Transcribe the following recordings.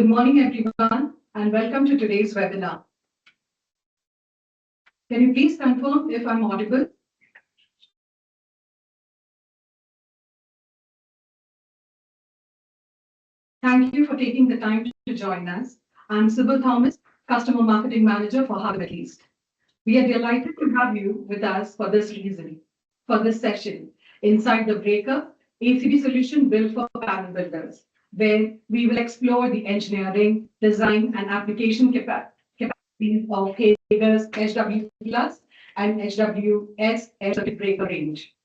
Good morning, everyone, and welcome to today's webinar. Can you please confirm if I'm audible? Thank you for taking the time to join us. I'm Sybil Thomas, Customer Marketing Manager for Hager Middle East. We are delighted to have you with us for this session, Inside the Breaker, ACB solution built for panel builders, where we will explore the engineering, design, and application capacities of Hager's HW Plus and HWS air circuit breaker range.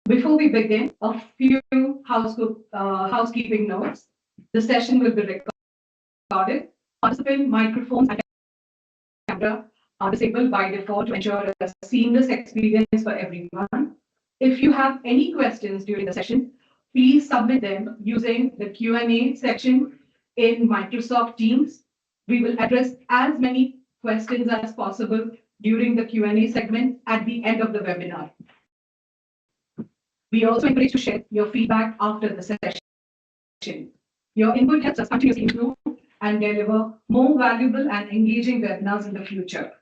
Before we begin, a few housekeeping notes. The session will be recorded. Participant microphones and camera are disabled by default to ensure a seamless experience for everyone. If you have any questions during the session, please submit them using the Q&A section in Microsoft Teams. We will address as many questions as possible during the Q&A segment at the end of the webinar. We also encourage you to share your feedback after the session. Your input helps us continuously improve and deliver more valuable and engaging webinars in the future.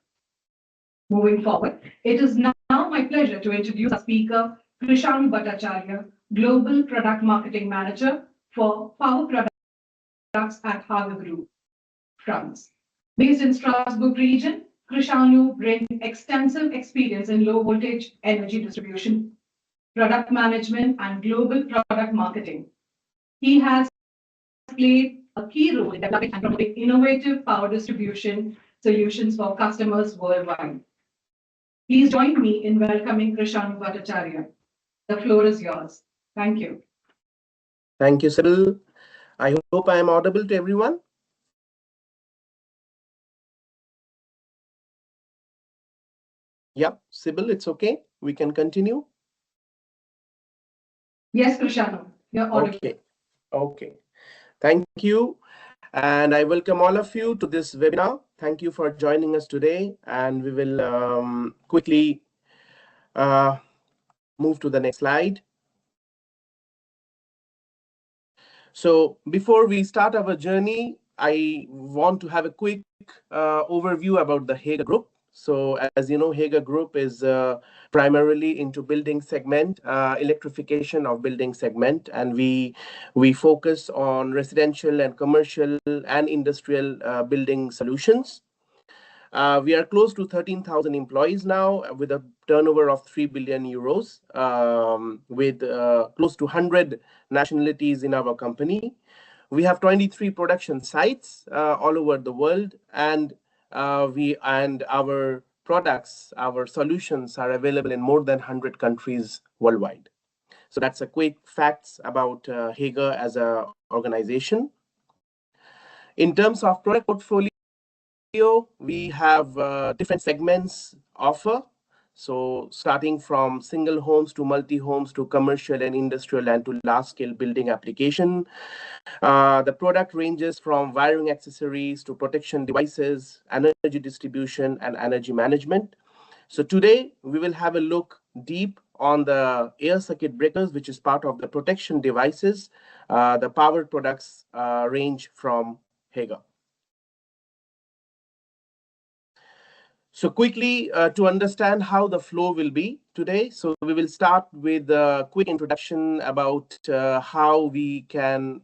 Moving forward, it is now my pleasure to introduce our speaker, Krishanu Bhattacharya, Global Product Marketing Manager for Power Products at Hager Group, France. Based in Strasbourg region, Krishanu brings extensive experience in low voltage energy distribution, product management, and global product marketing. He has played a key role in developing and promoting innovative power distribution solutions for customers worldwide. Please join me in welcoming Krishanu Bhattacharya. The floor is yours. Thank you. Thank you, Sybil. I hope I am audible to everyone. Yeah, Sybil, it's okay. We can continue. Yes, Krishanu, you're audible. Okay. Thank you. And I welcome all of you to this webinar. Thank you for joining us today. And we will quickly move to the next slide. So before we start our journey, I want to have a quick overview about the Hager Group. So as you know, Hager Group is primarily into building segment, electrification of building segment, and we focus on residential and commercial and industrial building solutions. We are close to 13,000 employees now with a turnover of 3 billion euros, with close to 100 nationalities in our company. We have 23 production sites all over the world, and our products, our solutions are available in more than 100 countries worldwide. So that's a quick facts about Hager as an organization. In terms of product portfolio, we have different segments offer. So starting from single homes to multi-homes to commercial and industrial and to large-scale building application. The product ranges from wiring accessories to protection devices, energy distribution, and energy management. So today, we will have a look deep on the air circuit breakers, which is part of the protection devices, the power products range from Hager. So quickly, to understand how the flow will be today, so we will start with a quick introduction about how we can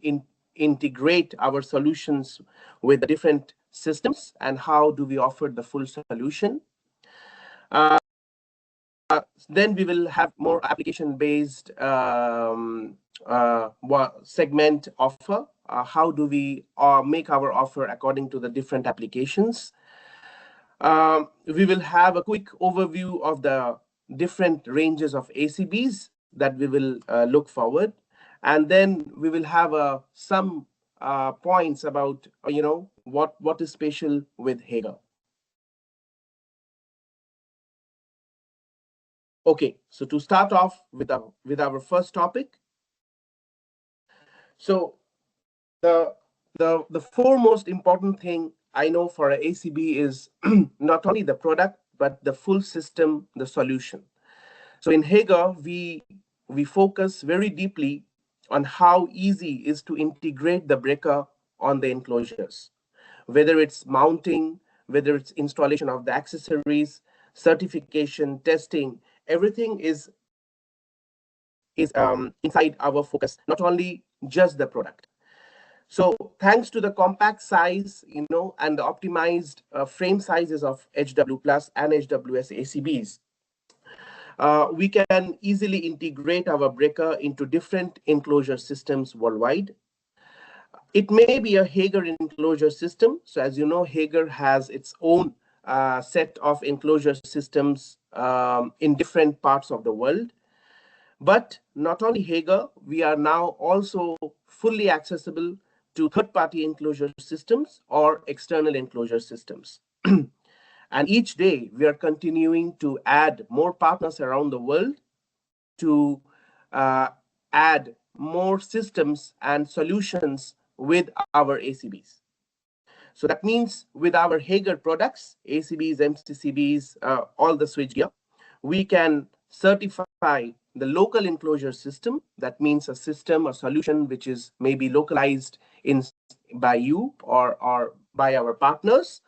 integrate our solutions with the different systems and how do we offer the full solution. Then we will have more application-based segment offer. How do we make our offer according to the different applications? We will have a quick overview of the different ranges of ACBs that we will look forward. And then we will have some points about, what is special with Hager. Okay, so to start off with our first topic. So the foremost important thing I know for an ACB is not only the product, but the full system, the solution. So in Hager, we focus very deeply on how easy it is to integrate the breaker on the enclosures, whether it's mounting, whether it's installation of the accessories, certification, testing, everything is inside our focus, not only just the product. So thanks to the compact size, and the optimized frame sizes of HW Plus and HWS ACBs, we can easily integrate our breaker into different enclosure systems worldwide. It may be a Hager enclosure system. So as you know, Hager has its own set of enclosure systems in different parts of the world. But not only Hager, we are now also fully accessible to third-party enclosure systems or external enclosure systems. And each day, we are continuing to add more partners around the world to uh, add more systems and solutions with our ACBs. So that means with our Hager products, ACBs, MCCBs, all the switchgear, we can certify the local enclosure system. That means a system or solution which is maybe localized by you or by our partners.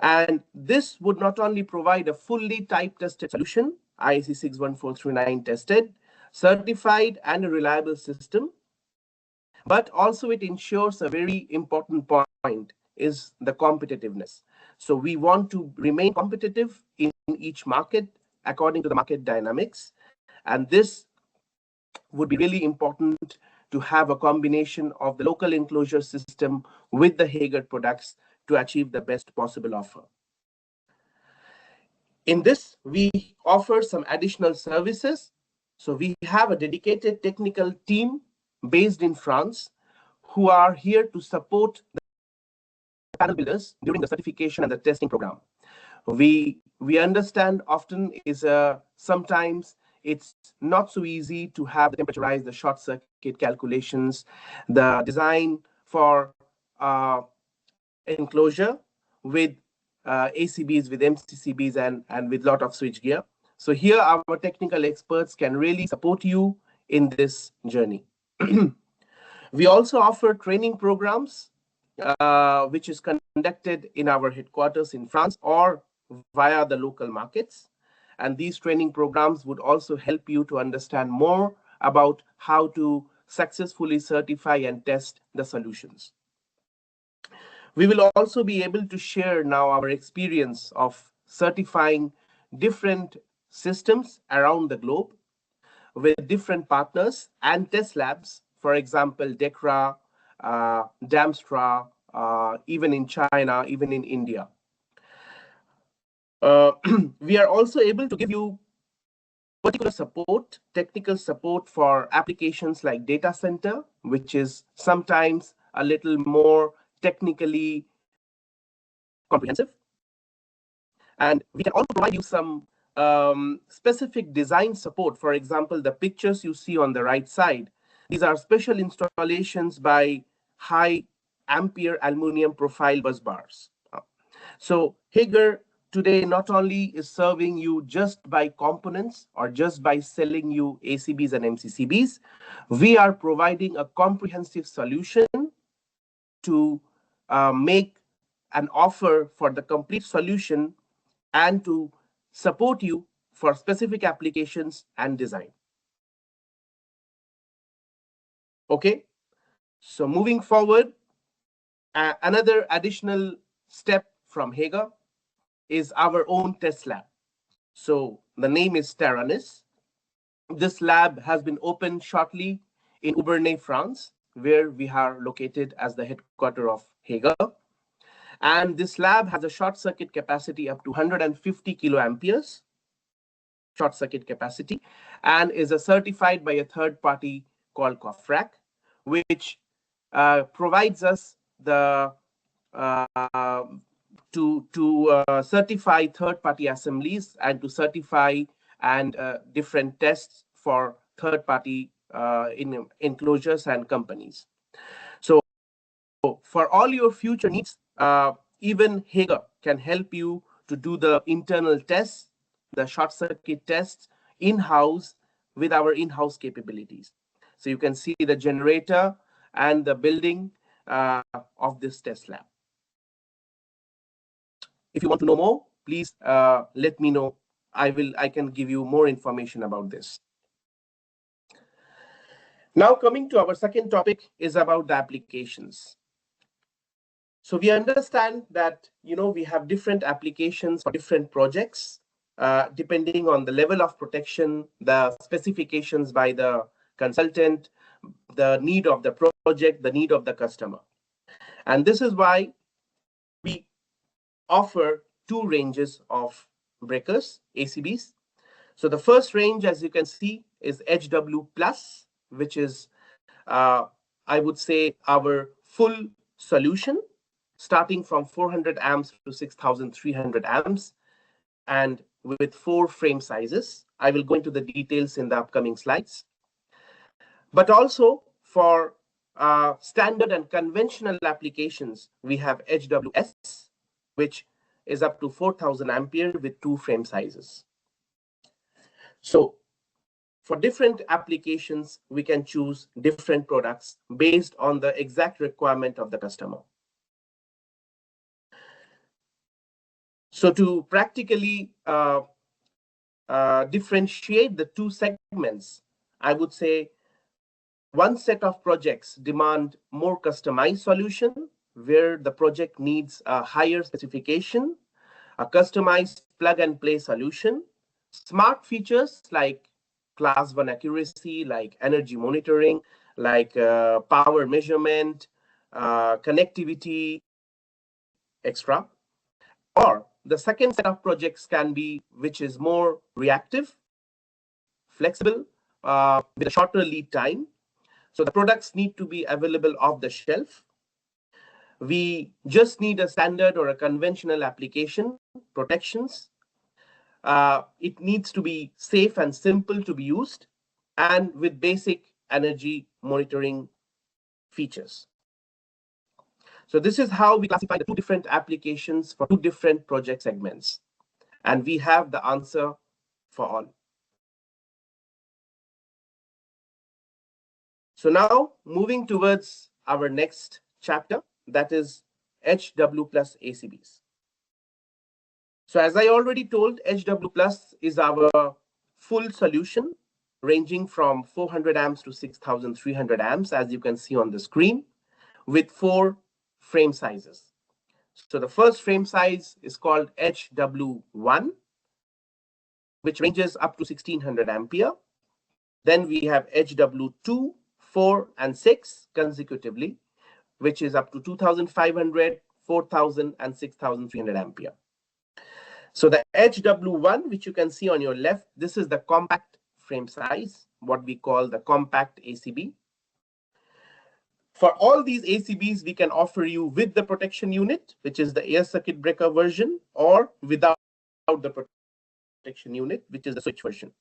And this would not only provide a fully type tested solution, IEC 61439 tested, certified, and a reliable system, but also it ensures a very important point is the competitiveness. So we want to remain competitive in each market according to the market dynamics. And this would be really important to have a combination of the local enclosure system with the Hager products to achieve the best possible offer. In this, we offer some additional services. So we have a dedicated technical team based in France who are here to support the panel builders during the certification and the testing program. We understand often is sometimes it's not so easy to have the temperature, the short circuit calculations, the design for enclosure with ACBs, with MCCBs, and with lot of switchgear. So here our technical experts can really support you in this journey. We also offer training programs, which is conducted in our headquarters in France or via the local markets. And these training programs would also help you to understand more about how to successfully certify and test the solutions. We will also be able to share now our experience of certifying different systems around the globe with different partners and test labs, for example, DECRA, Damstra, even in China, even in India. We are also able to give you particular support, technical support for applications like data center, which is sometimes a little more technically comprehensive. And we can also provide you some specific design support. For example, the pictures you see on the right side, these are special installations by high ampere aluminum profile bus bars. So Hager today not only is serving you just by components or just by selling you ACBs and MCCBs, we are providing a comprehensive solution to make an offer for the complete solution and to support you for specific applications and design. Okay, so moving forward, another additional step from Hager is our own test lab. So the name is Taranis. This lab has been opened shortly in Obernai, France, where we are located as the headquarters of Hager. And this lab has a short circuit capacity up to 150 kiloamperes, short circuit capacity, and is certified by a third party called COFRAC, which provides us the to certify third party assemblies and to certify and different tests for third party enclosures and companies. So for all your future needs, even Hager can help you to do the internal tests, the short circuit tests in-house with our in-house capabilities. So you can see the generator and the building of this test lab. If you want to know more, please let me know. I can give you more information about this. Now coming to our second topic is about the applications. So we understand that we have different applications for different projects, depending on the level of protection, the specifications by the consultant, the need of the project, the need of the customer. And this is why we offer two ranges of breakers, ACBs. So the first range, as you can see, is HW plus, which is, I would say, our full solution, starting from 400 amps to 6,300 amps, and with 4 frame sizes. I will go into the details in the upcoming slides. But also for standard and conventional applications, we have HWS, which is up to 4,000 ampere with 2 frame sizes. So for different applications, we can choose different products based on the exact requirement of the customer. So to practically differentiate the two segments, I would say one set of projects demand more customized solution, where the project needs a higher specification, a customized plug-and-play solution, smart features like class 1 accuracy, like energy monitoring, like power measurement, connectivity, extra. Or the second set of projects can be which is more reactive, flexible, with a shorter lead time. So the products need to be available off the shelf. We just need a standard or a conventional application protections. It needs to be safe and simple to be used, and with basic energy monitoring features. So this is how we classify the two different applications for two different project segments. And we have the answer for all. So now moving towards our next chapter, that is HW plus ACBs. So as I already told, HW plus is our full solution ranging from 400 amps to 6,300 amps, as you can see on the screen, with 4 frame sizes. So the first frame size is called HW1, which ranges up to 1,600 ampere. Then we have HW2, 4, and 6 consecutively, which is up to 2,500, 4,000, and 6,300 ampere. So the HW1, which you can see on your left, this is the compact frame size, what we call the compact ACB. For all these ACBs, we can offer you with the protection unit, which is the air circuit breaker version, or without the protection unit, which is the switch version.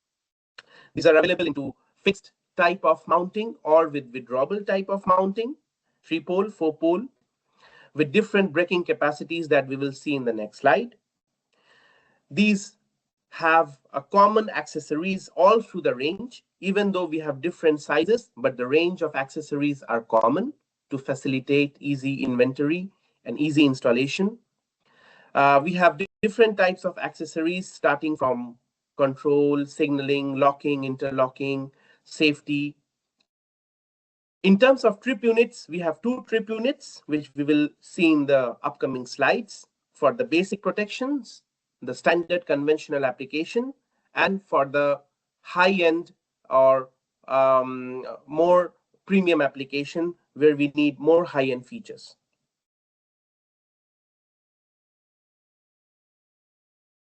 These are available into fixed type of mounting or with withdrawable type of mounting, 3-pole, 4-pole, with different breaking capacities that we will see in the next slide. These have a common accessories all through the range, even though we have different sizes, but the range of accessories are common to facilitate easy inventory and easy installation. We have different types of accessories starting from control, signaling, locking, interlocking, safety. In terms of trip units, we have 2 trip units, which we will see in the upcoming slides for the basic protections, the standard conventional application, and for the high-end or more premium application where we need more high-end features.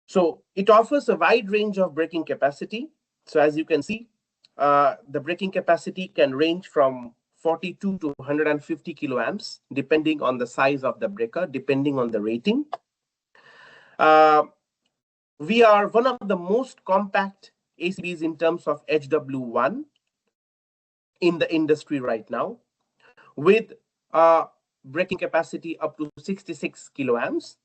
So it offers a wide range of breaking capacity. So as you can see, the breaking capacity can range from 42 to 150 kiloamps, depending on the size of the breaker, depending on the rating. We are one of the most compact ACBs in terms of HW1 in the industry right now, with breaking capacity up to 66 kiloamps.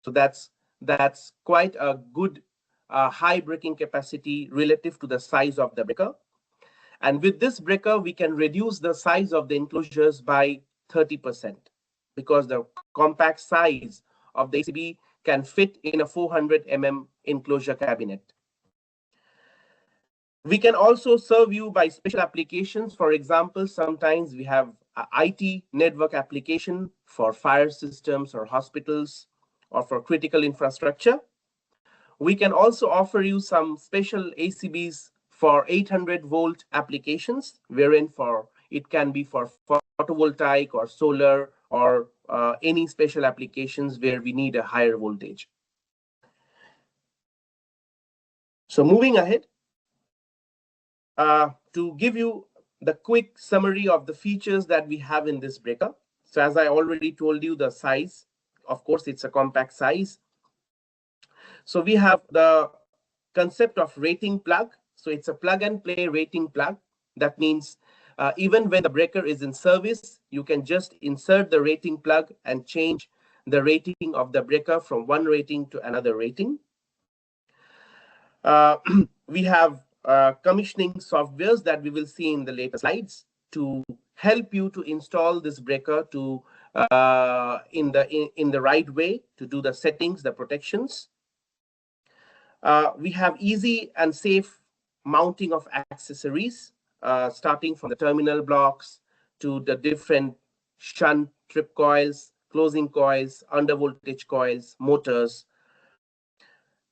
So that's quite a good high breaking capacity relative to the size of the breaker. And with this breaker, we can reduce the size of the enclosures by 30% because the compact size of the ACB can fit in a 400 enclosure cabinet. We can also serve you by special applications. For example, sometimes we have a IT network application for fire systems or hospitals or for critical infrastructure. We can also offer you some special ACBs for 800-volt applications, wherein it can be for photovoltaic or solar or any special applications where we need a higher voltage. So moving ahead, to give you the quick summary of the features that we have in this breaker. So as I already told you, the size, of course, it's a compact size. So we have the concept of rating plug. So it's a plug and play rating plug. That means even when the breaker is in service, you can just insert the rating plug and change the rating of the breaker from one rating to another rating. We have commissioning softwares that we will see in the later slides to help you to install this breaker to in the right way to do the settings, the protections. We have easy and safe mounting of accessories, starting from the terminal blocks to the different shunt trip coils, closing coils, undervoltage coils, motors.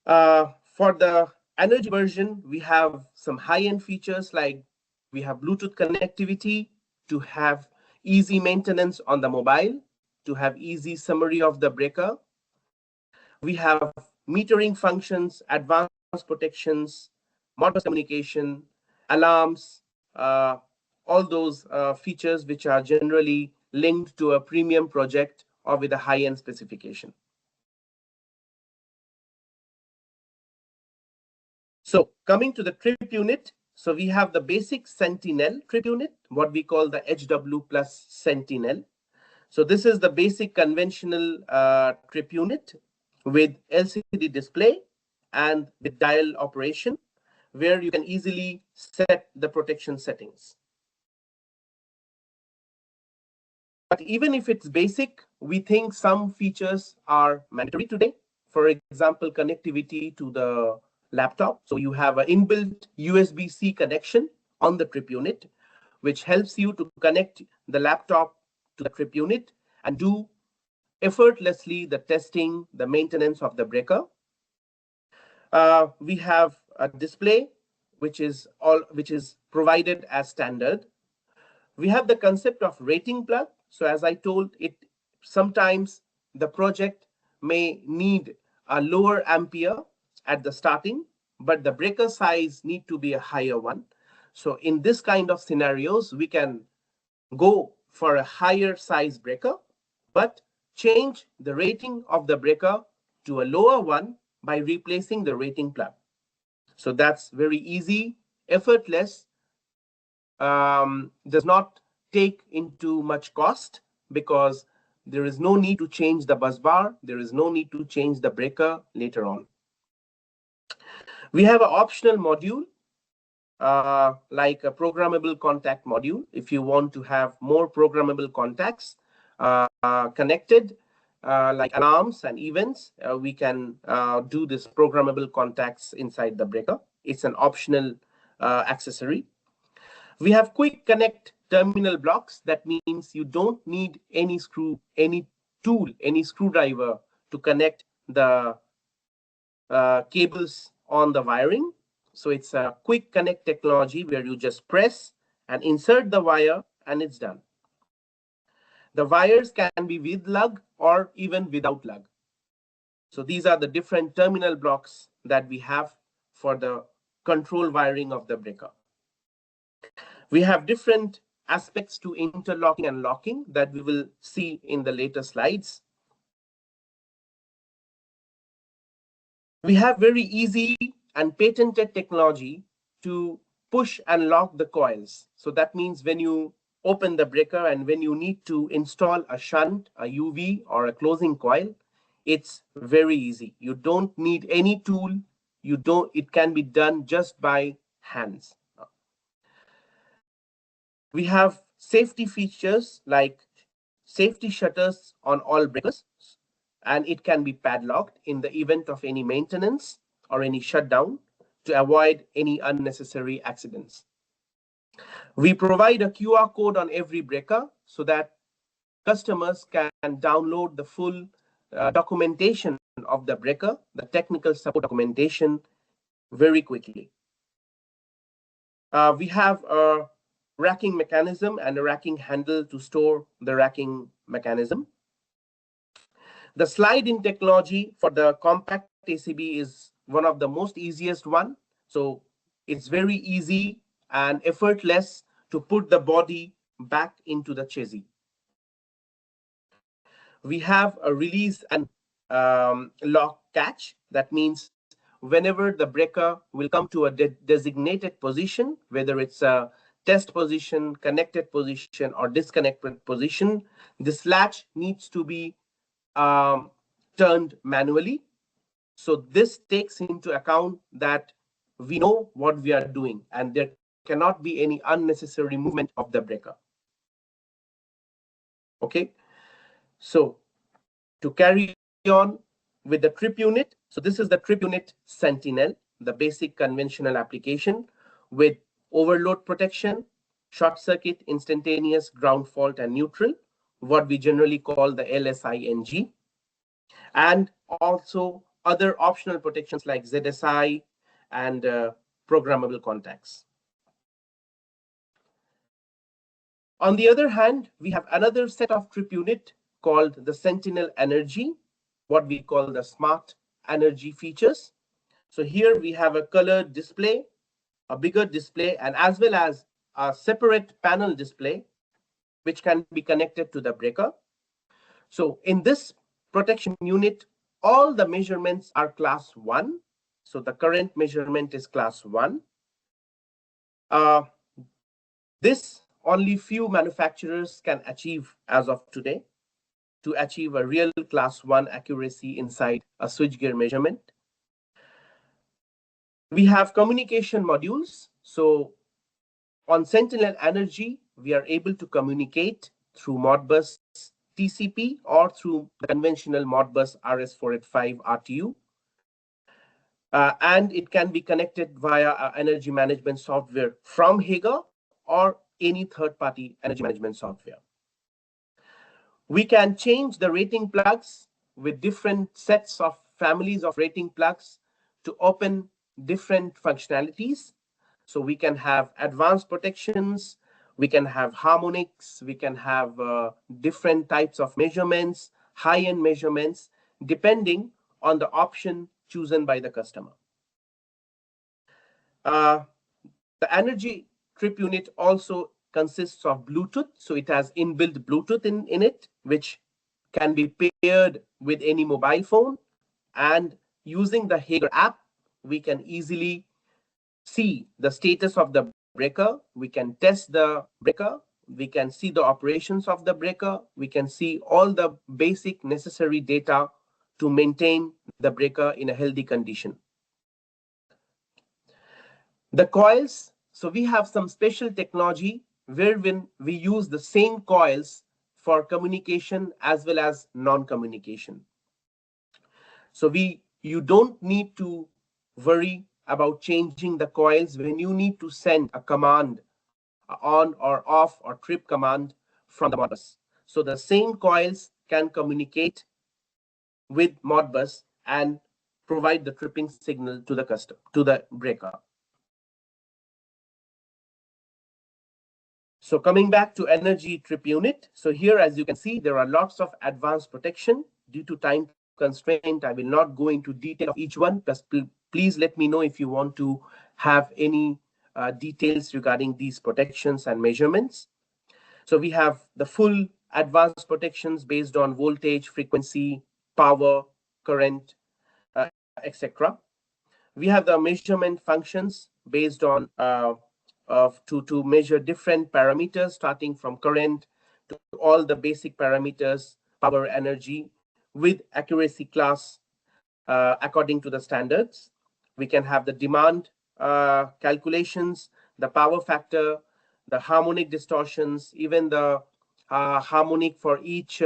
For the energy version, we have some high-end features like we have Bluetooth connectivity to have easy maintenance on the mobile, to have easy summary of the breaker. We have metering functions, advanced protections, modbus communication, alarms, all those features which are generally linked to a premium project or with a high-end specification. So coming to the trip unit, so we have the basic Sentinel trip unit, what we call the HW plus Sentinel. So this is the basic conventional trip unit with LCD display and with dial operation, where you can easily set the protection settings. But even if it's basic, we think some features are mandatory today. For example, connectivity to the laptop. So you have an inbuilt USB-C connection on the trip unit, which helps you to connect the laptop to the trip unit and do effortlessly the testing, the maintenance of the breaker. We have a display which is provided as standard. We have the concept of rating plug. So as I told it, sometimes the project may need a lower ampere at the starting, but the breaker size need to be a higher one. So in this kind of scenarios, we can go for a higher size breaker, but change the rating of the breaker to a lower one by replacing the rating plug. So that's very easy, effortless, does not take into much cost because there is no need to change the bus bar. There is no need to change the breaker later on. We have an optional module like a programmable contact module. If you want to have more programmable contacts connected, like alarms and events, we can do this programmable contacts inside the breaker. It's an optional accessory. We have quick connect terminal blocks. That means you don't need any screw, any tool, any screwdriver to connect the cables on the wiring. So it's a quick connect technology where you just press and insert the wire and it's done. The wires can be with lug or even without lug. So these are the different terminal blocks that we have for the control wiring of the breaker. We have different aspects to interlocking and locking that we will see in the later slides. We have very easy and patented technology to push and lock the coils. So that means when you open the breaker and when you need to install a shunt, a UV, or a closing coil, it's very easy. You don't need any tool. It can be done just by hands. We have safety features like safety shutters on all breakers, and it can be padlocked in the event of any maintenance or any shutdown to avoid any unnecessary accidents. We provide a QR code on every breaker so that customers can download the full documentation of the breaker, the technical support documentation, very quickly. We have a racking mechanism and a racking handle to store the racking mechanism. The slide-in technology for the compact ACB is one of the most easiest one. So it's very easy and effortless to put the body back into the chassis. We have a release and lock catch. That means whenever the breaker will come to a designated position, whether it's a test position, connected position, or disconnected position, this latch needs to be turned manually. So this takes into account that we know what we are doing and there cannot be any unnecessary movement of the breaker. Okay, so to carry on with the trip unit, so this is the trip unit Sentinel, the basic conventional application with overload protection, short circuit, instantaneous, ground fault, and neutral, what we generally call the LSING, and also other optional protections like ZSI and programmable contacts. On the other hand, we have another set of trip unit called the Sentinel Energy, what we call the smart energy features. So here we have a colored display, a bigger display, and as well as a separate panel display, which can be connected to the breaker. So in this protection unit, all the measurements are class 1. So the current measurement is class 1. This only few manufacturers can achieve as of today to achieve a real class 1 accuracy inside a switchgear measurement. We have communication modules. So on Sentinel Energy, we are able to communicate through Modbus TCP or through the conventional Modbus RS485 RTU. And it can be connected via energy management software from Hager or any third-party energy management software. We can change the rating plugs with different sets of families of rating plugs to open different functionalities. So we can have advanced protections, we can have harmonics, we can have different types of measurements, high-end measurements, depending on the option chosen by the customer. The energy trip unit also consists of Bluetooth. So it has inbuilt Bluetooth in it, which can be paired with any mobile phone. And using the Hager app, we can easily see the status of the breaker. We can test the breaker. We can see the operations of the breaker. We can see all the basic necessary data to maintain the breaker in a healthy condition. The coils, so we have some special technology wherein we use the same coils for communication as well as non-communication. So you don't need to worry about changing the coils when you need to send a command on or off or trip command from the Modbus. So the same coils can communicate with Modbus and provide the tripping signal to the breaker. So coming back to energy trip unit. So here, as you can see, there are lots of advanced protection. Due to time constraint, I will not go into detail of each one, but please let me know if you want to have any details regarding these protections and measurements. So we have the full advanced protections based on voltage, frequency, power, current, etc. We have the measurement functions based on to measure different parameters, starting from current to all the basic parameters, power, energy, with accuracy class according to the standards. We can have the demand calculations, the power factor, the harmonic distortions, even the harmonic for each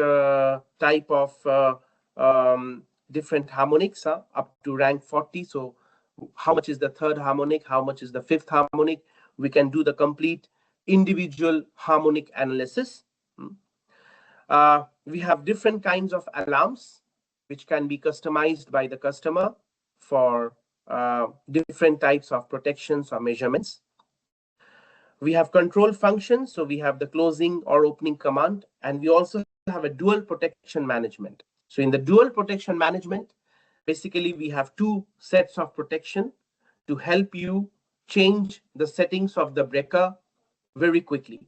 type of different harmonics up to rank 40. So how much is the third harmonic? How much is the fifth harmonic? We can do the complete individual harmonic analysis. We have different kinds of alarms which can be customized by the customer for different types of protections or measurements. We have control functions, so we have the closing or opening command, and we also have a dual protection management. So in the dual protection management, basically we have two sets of protection to help you change the settings of the breaker very quickly.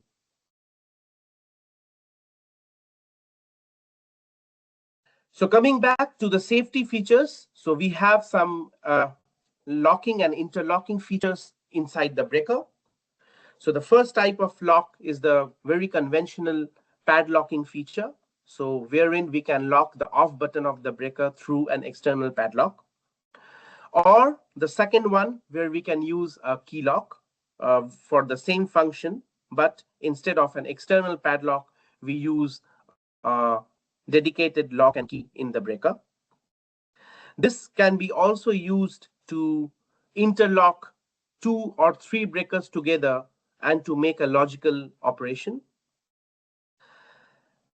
So coming back to the safety features, so we have some locking and interlocking features inside the breaker. So the first type of lock is the very conventional padlocking feature. So wherein we can lock the off button of the breaker through an external padlock. Or the second one where we can use a key lock for the same function, but instead of an external padlock, we use a dedicated lock and key in the breaker. This can be also used to interlock 2 or 3 breakers together and to make a logical operation.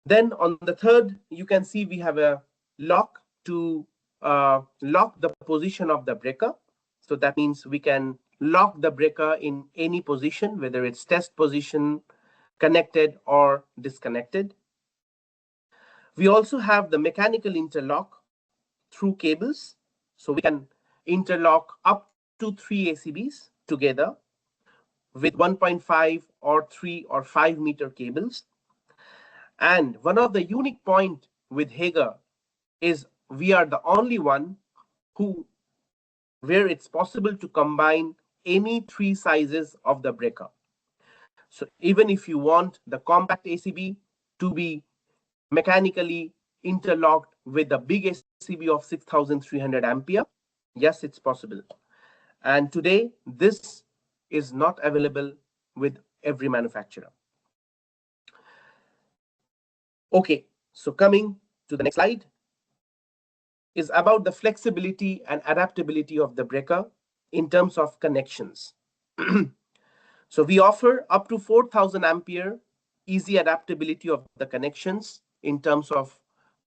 Then on the third, you can see we have a lock to lock the position of the breaker. So that means we can lock the breaker in any position, whether it's test position, connected or disconnected. We also have the mechanical interlock through cables. So we can interlock up to 3 ACBs together with 1.5 or 3 or 5 meter cables. And one of the unique point with Hager is we are the only one where it's possible to combine any 3 sizes of the breaker. So even if you want the compact ACB to be mechanically interlocked with the big ACB of 6,300 ampere, yes, it's possible. And today, this is not available with every manufacturer. Okay, so coming to the next slide is about the flexibility and adaptability of the breaker in terms of connections. So we offer up to 4,000 ampere easy adaptability of the connections in terms of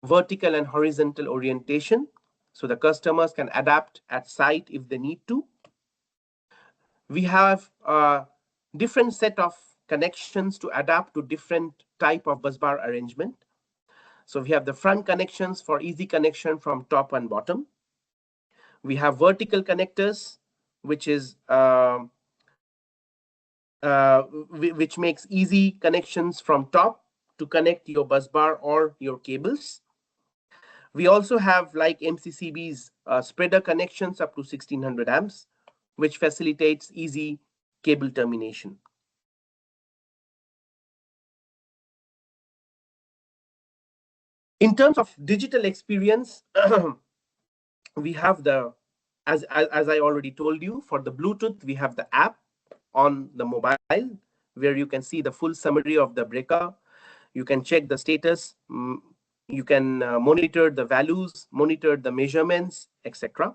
vertical and horizontal orientation. So the customers can adapt at site if they need to. We have a different set of connections to adapt to different type of busbar arrangement. So we have the front connections for easy connection from top and bottom. We have vertical connectors, which is which makes easy connections from top to connect your busbar or your cables. We also have, like MCCB's, spreader connections up to 1600 amps, which facilitates easy cable termination. In terms of digital experience, we have the, as I already told you, for the Bluetooth, we have the app on the mobile where you can see the full summary of the breaker. You can check the status. You can monitor the values, monitor the measurements, etc.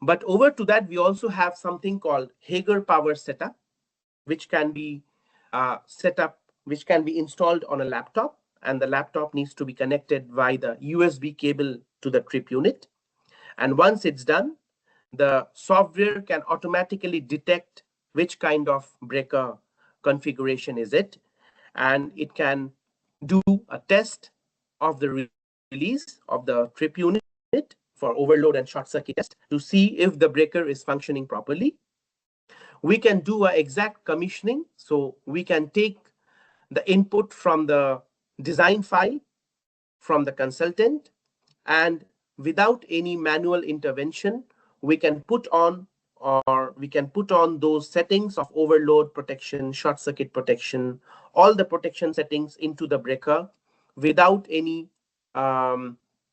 But over to that, we also have something called Hager Power Setup, which can be which can be installed on a laptop, and the laptop needs to be connected via the USB cable to the trip unit. And once it's done, the software can automatically detect which kind of breaker configuration is it, and it can do a test of the release of the trip unit for overload and short circuit test to see if the breaker is functioning properly. We can do an exact commissioning, so we can take the input from the design file from the consultant, and without any manual intervention, we can put on those settings of overload protection, short circuit protection, all the protection settings into the breaker without any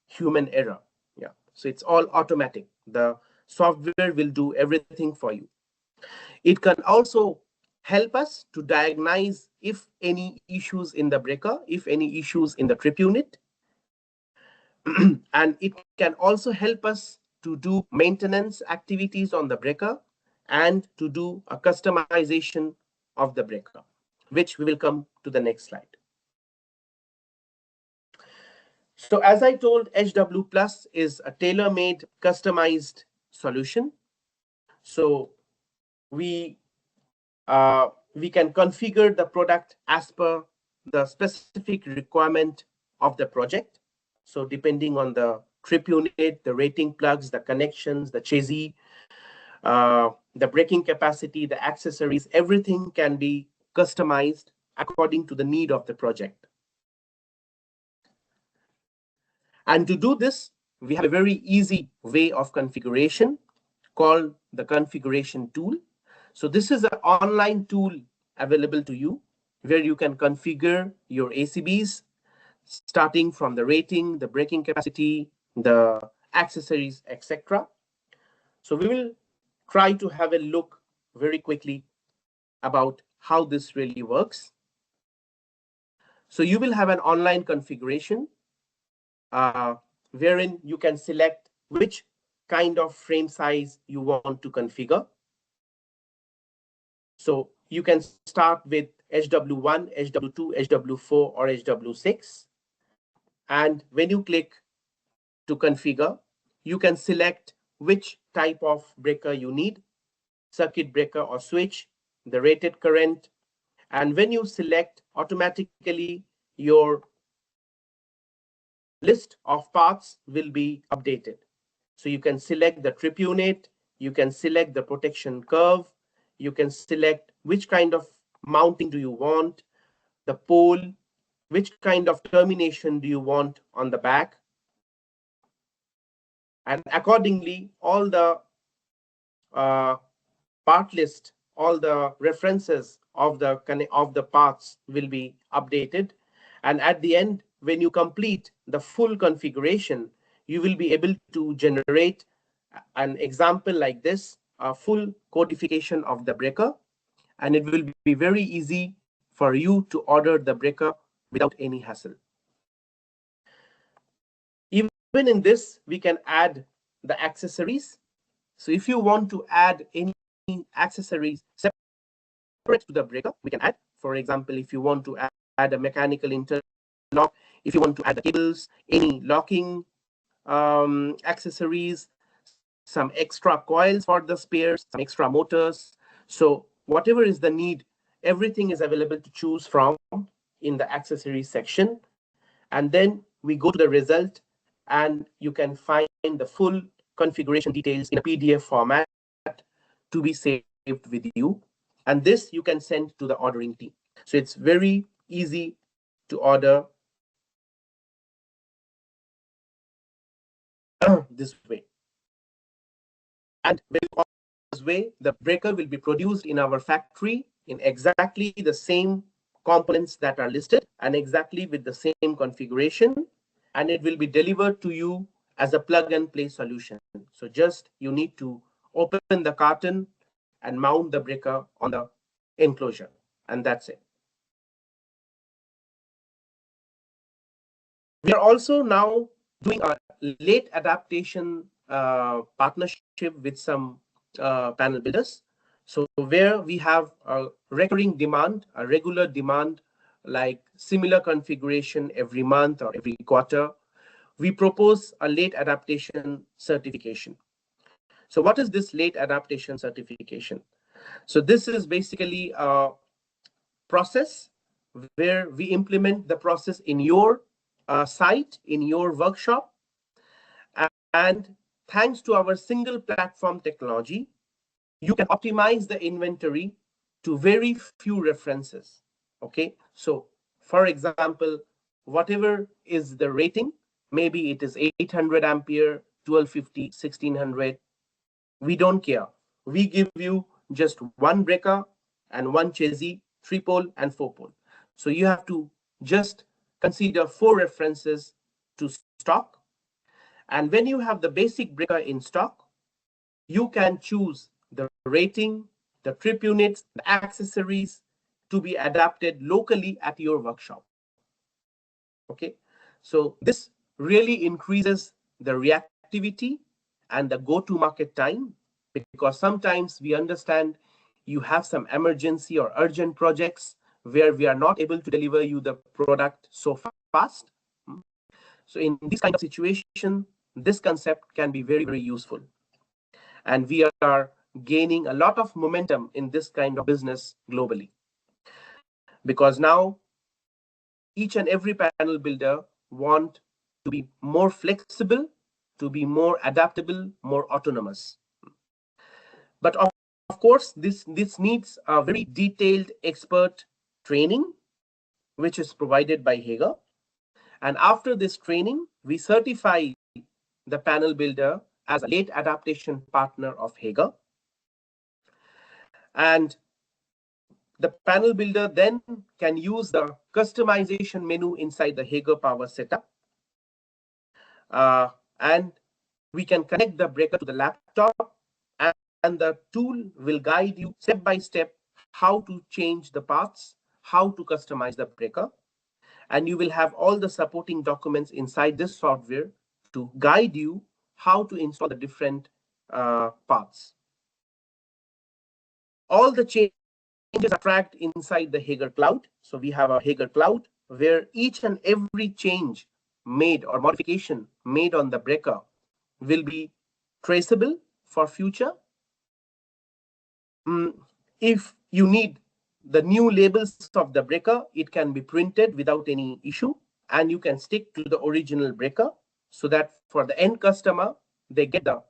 human error. Yeah, so it's all automatic. The software will do everything for you. It can also help us to diagnose if any issues in the breaker, if any issues in the trip unit. And it can also help us to do maintenance activities on the breaker and to do a customization of the breaker, which we will come to the next slide. So as I told, HW Plus is a tailor-made customized solution. So we can configure the product as per the specific requirement of the project. So depending on the trip unit, the rating plugs, the connections, the chassis, the braking capacity, the accessories, everything can be customized according to the need of the project. And to do this, we have a very easy way of configuration called the configuration tool. So this is an online tool available to you where you can configure your ACBs starting from the rating, the braking capacity, the accessories, etc. So we will try to have a look very quickly about how this really works. So you will have an online configuration wherein you can select which kind of frame size you want to configure. So you can start with HW1, HW2, HW4, or HW6. And when you click to configure, you can select which type of breaker you need, circuit breaker or switch, the rated current. And when you select, automatically your list of parts will be updated. So you can select the trip unit, you can select the protection curve, you can select which kind of mounting do you want, the pole, which kind of termination do you want on the back. And accordingly, all the part list, all the references of the parts will be updated. And at the end, when you complete the full configuration, you will be able to generate an example like this, a full codification of the breaker, and it will be very easy for you to order the breaker without any hassle. Even in this, we can add the accessories. So if you want to add any accessories separate to the breaker, we can add. For example, if you want to add a mechanical interlock, if you want to add the cables, any locking accessories, some extra coils for the spares, some extra motors. So whatever is the need, everything is available to choose from in the accessories section. And then we go to the result, and you can find the full configuration details in a PDF format to be saved with you. And this you can send to the ordering team. So it's very easy to order this way. And when you order this way, the breaker will be produced in our factory in exactly the same components that are listed and exactly with the same configuration, and it will be delivered to you as a plug and play solution. So just you need to open the carton and mount the breaker on the enclosure, and that's it. We are also now doing a late adaptation partnership with some panel builders. So where we have a recurring demand, a regular demand, like similar configuration every month or every quarter, we propose a late adaptation certification. So what is this late adaptation certification? So this is basically a process where we implement the process in your site, in your workshop. And thanks to our single platform technology, you can optimize the inventory to very few references. Okay, so for example, whatever is the rating, maybe it is 800 ampere, 1250, 1600, we don't care. We give you just one breaker and one chassis, 3-pole and 4-pole. So you have to just consider 4 references to stock. And when you have the basic breaker in stock, you can choose the rating, the trip units, the accessories to be adapted locally at your workshop. Okay, so this really increases the reactivity and the go-to-market time, because sometimes we understand you have some emergency or urgent projects where we are not able to deliver you the product so fast. So in this kind of situation, this concept can be very, very useful. And we are gaining a lot of momentum in this kind of business globally, because now each and every panel builder want to be more flexible, to be more adaptable, more autonomous. But of course, this needs a very detailed expert training, which is provided by Hager. And after this training, we certify the panel builder as a late adaptation partner of Hager. And the panel builder then can use the customization menu inside the Hager Power setup. And we can connect the breaker to the laptop, and the tool will guide you step by step how to change the paths, how to customize the breaker. And you will have all the supporting documents inside this software to guide you how to install the different paths. All the changes are tracked inside the Hager Cloud. So we have a Hager Cloud where each and every change made or modification made on the breaker will be traceable for future. If you need the new labels of the breaker, it can be printed without any issue, and you can stick to the original breaker, so that for the end customer, they get the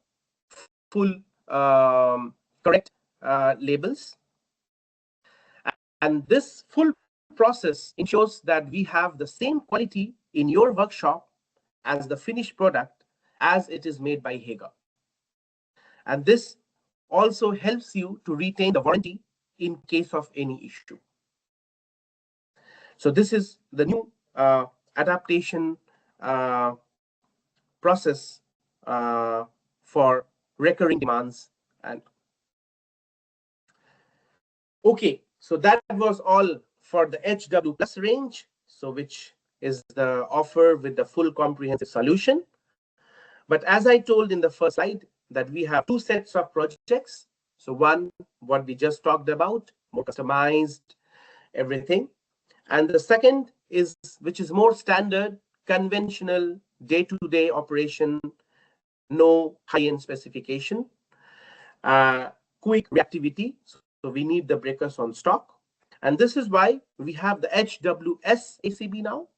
full correct labels. And this full process ensures that we have the same quality in your workshop as the finished product as it is made by Hager. And this also helps you to retain the warranty in case of any issue. So this is the new adaptation process for recurring demands. And okay, so that was all for the HW Plus range, so which is the offer with the full comprehensive solution. But as I told in the first slide, that we have two sets of projects. So one, what we just talked about, more customized, everything. And the second is, which is more standard, conventional, day-to-day operation, no high-end specification, quick reactivity. So we need the breakers on stock. And this is why we have the HWS ACB now,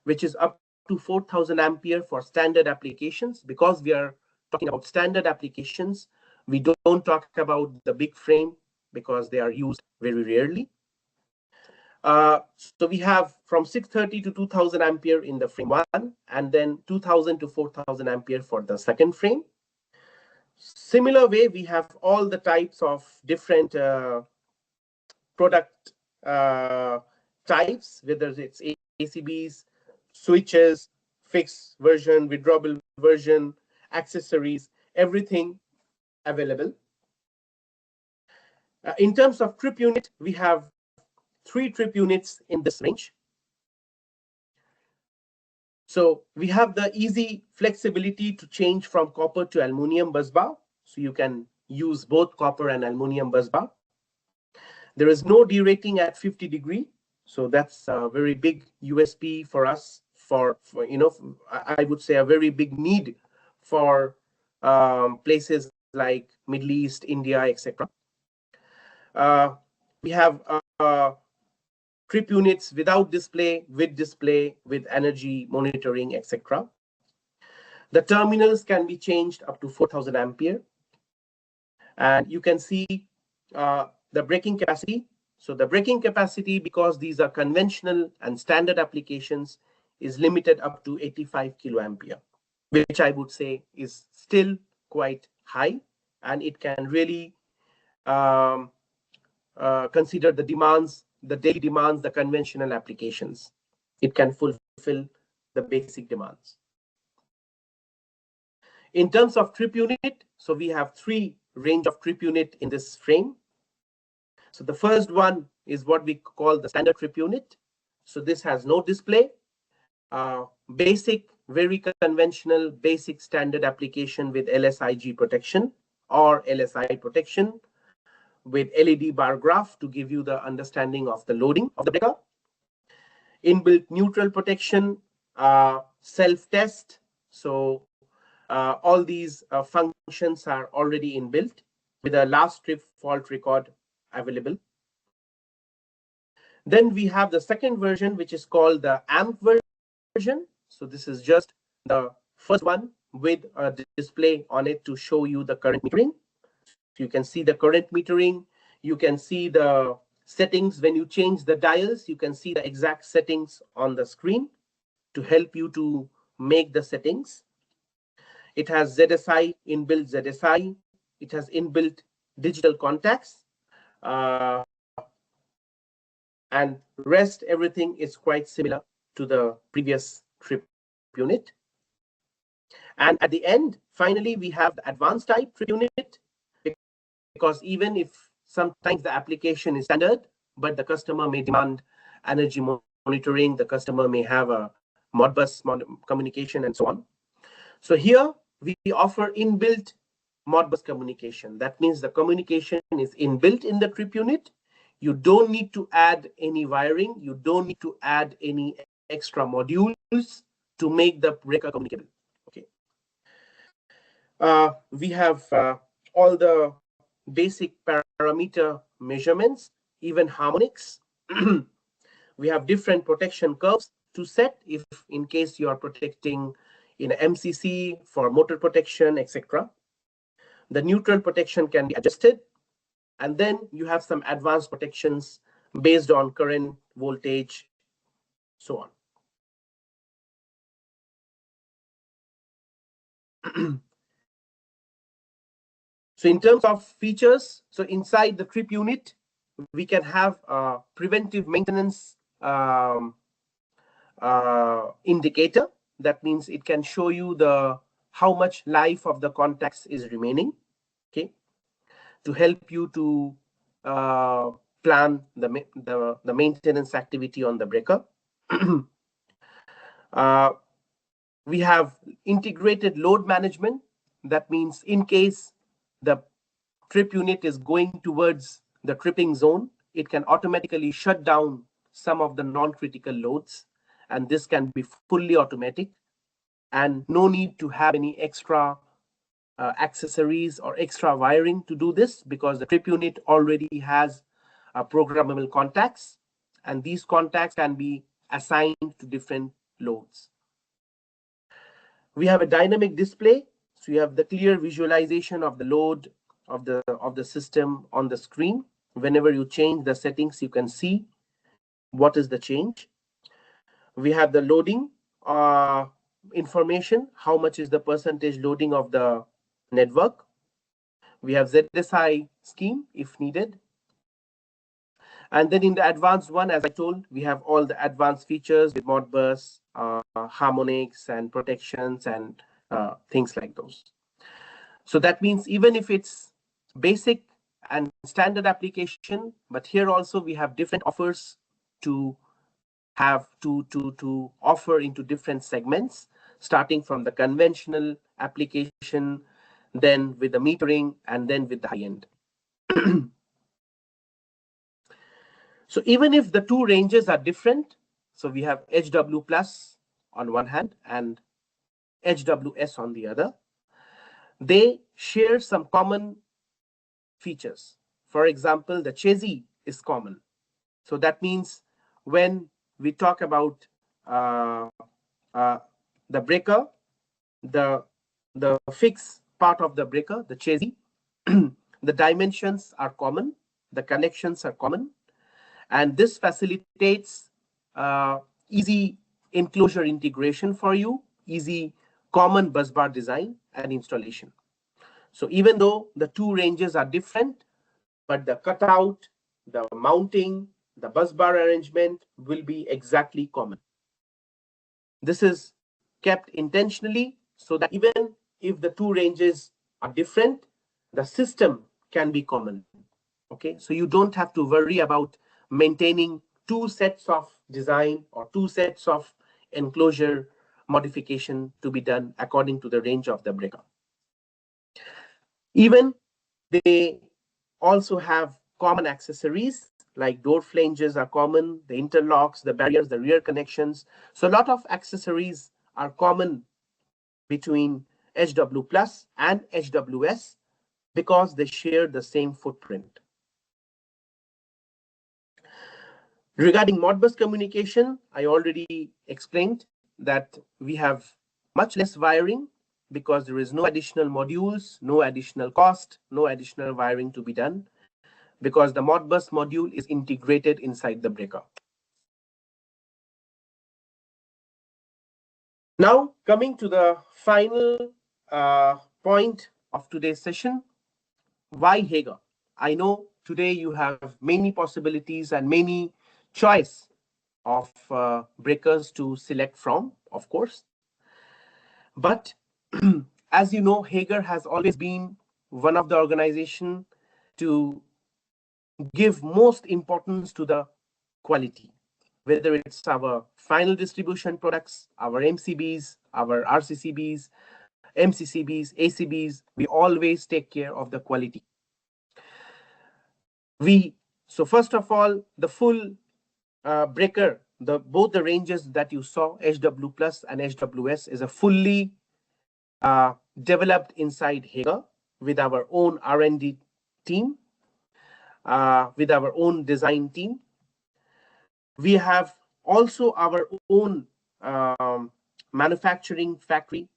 which is up to 4,000 ampere for standard applications. Because we are talking about standard applications, we don't talk about the big frame because they are used very rarely. So we have from 630 to 2000 ampere in the frame one, and then 2000 to 4000 ampere for the second frame. Similar way, we have all the types of different product types, whether it's ACBs, switches, fixed version, withdrawable version, accessories, everything available. In terms of trip unit, we have 3 trip units in this range. So we have the easy flexibility to change from copper to aluminum busbar. So you can use both copper and aluminum busbar. There is no derating at 50 degree. So that's a very big USP for us, for I would say a very big need for places like Middle East, India, etc. We have trip units without display, with energy monitoring, etc. The terminals can be changed up to 4,000 ampere. And you can see the braking capacity. So the braking capacity, because these are conventional and standard applications, is limited up to 85 kiloampere, which I would say is still quite high, and it can really consider the demands, the daily demands, the conventional applications. It can fulfill the basic demands. In terms of trip unit, so we have 3 range of trip unit in this frame. So the first one is what we call the standard trip unit. So this has no display, basic, very conventional, basic standard application with LSIG protection or LSI protection with LED bar graph to give you the understanding of the loading of the breaker. Inbuilt neutral protection, self-test. So all these functions are already inbuilt with a last trip fault record available. Then we have the second version, which is called the AMP version. So this is just the first one with a display on it to show you the current metering. You can see the current metering. You can see the settings. When you change the dials, you can see the exact settings on the screen to help you to make the settings. It has ZSI, inbuilt ZSI. It has inbuilt digital contacts. And rest, everything is quite similar to the previous trip unit. And at the end, finally, we have the advanced type trip unit, because even if sometimes the application is standard, but the customer may demand energy monitoring, the customer may have a Modbus communication and so on. So here we offer inbuilt Modbus communication. That means the communication is inbuilt in the trip unit. You don't need to add any wiring. You don't need to add any extra modules to make the breaker communicable. Okay. We have all the basic parameter measurements, even harmonics. We have different protection curves to set if in case you are protecting in MCC for motor protection, etc. The neutral protection can be adjusted. And then you have some advanced protections based on current voltage, so on. So in terms of features, so inside the trip unit, we can have a preventive maintenance indicator. That means it can show you how much life of the contacts is remaining, okay, to help you to plan the maintenance activity on the breaker. We have integrated load management. That means in case the trip unit is going towards the tripping zone, it can automatically shut down some of the non-critical loads, and this can be fully automatic, and no need to have any extra accessories or extra wiring to do this, because the trip unit already has programmable contacts, and these contacts can be assigned to different loads. We have a dynamic display, so you have the clear visualization of the load of the system on the screen. Whenever you change the settings, you can see what is the change. We have the loading information, how much is the percentage loading of the network. We have ZSI scheme if needed. And then in the advanced one, as I told, we have all the advanced features with Modbus, harmonics and protections and things like those. So that means even if it's basic and standard application, but here also we have different offers to have to offer into different segments, starting from the conventional application, then with the metering, and then with the high end. So even if the two ranges are different, so we have HW plus on one hand and HWS on the other, they share some common features. For example, the chassis is common. So that means when we talk about the breaker, the fixed part of the breaker, the chassis, the dimensions are common, the connections are common, and this facilitates easy enclosure integration for you, easy common busbar design and installation. So even though the two ranges are different, but the cutout, the mounting, the busbar arrangement will be exactly common. This is kept intentionally so that even if the two ranges are different, the system can be common. Okay, so you don't have to worry about maintaining two sets of design or two sets of enclosure modification to be done according to the range of the breaker. Even they also have common accessories like door flanges are common, the interlocks, the barriers, the rear connections. So a lot of accessories are common between HW Plus and HWS because they share the same footprint. Regarding Modbus communication, I already explained that we have much less wiring because there is no additional modules, no additional cost, no additional wiring to be done because the Modbus module is integrated inside the breaker. Now, coming to the final point of today's session, why Hager? I know today you have many possibilities and many choice of breakers to select from, of course. But as you know, Hager has always been one of the organization to give most importance to the quality, whether it's our final distribution products, our MCBs, our RCCBs, MCCBs, ACBs, we always take care of the quality. So first of all, the full breaker, both the ranges that you saw, HW Plus and HWS, is a fully developed inside Hager with our own R&D team, with our own design team. We have also our own manufacturing factory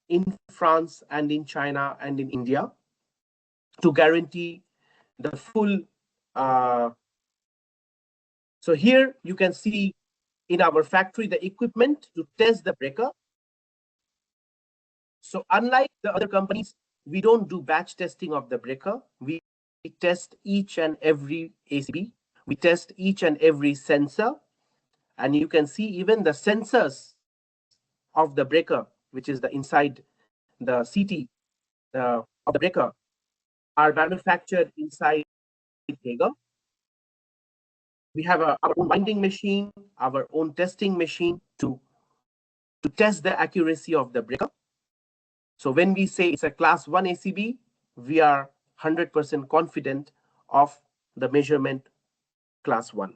in France and in China and in India to guarantee the full. So here you can see in our factory the equipment to test the breaker. So unlike the other companies, we don't do batch testing of the breaker. We test each and every ACB. We test each and every sensor. And you can see even the sensors of the breaker, which is the inside the CT of the breaker, are manufactured inside Hager. We have our own winding machine, our own testing machine to test the accuracy of the breaker. So when we say it's a class 1 ACB, we are 100% confident of the measurement class 1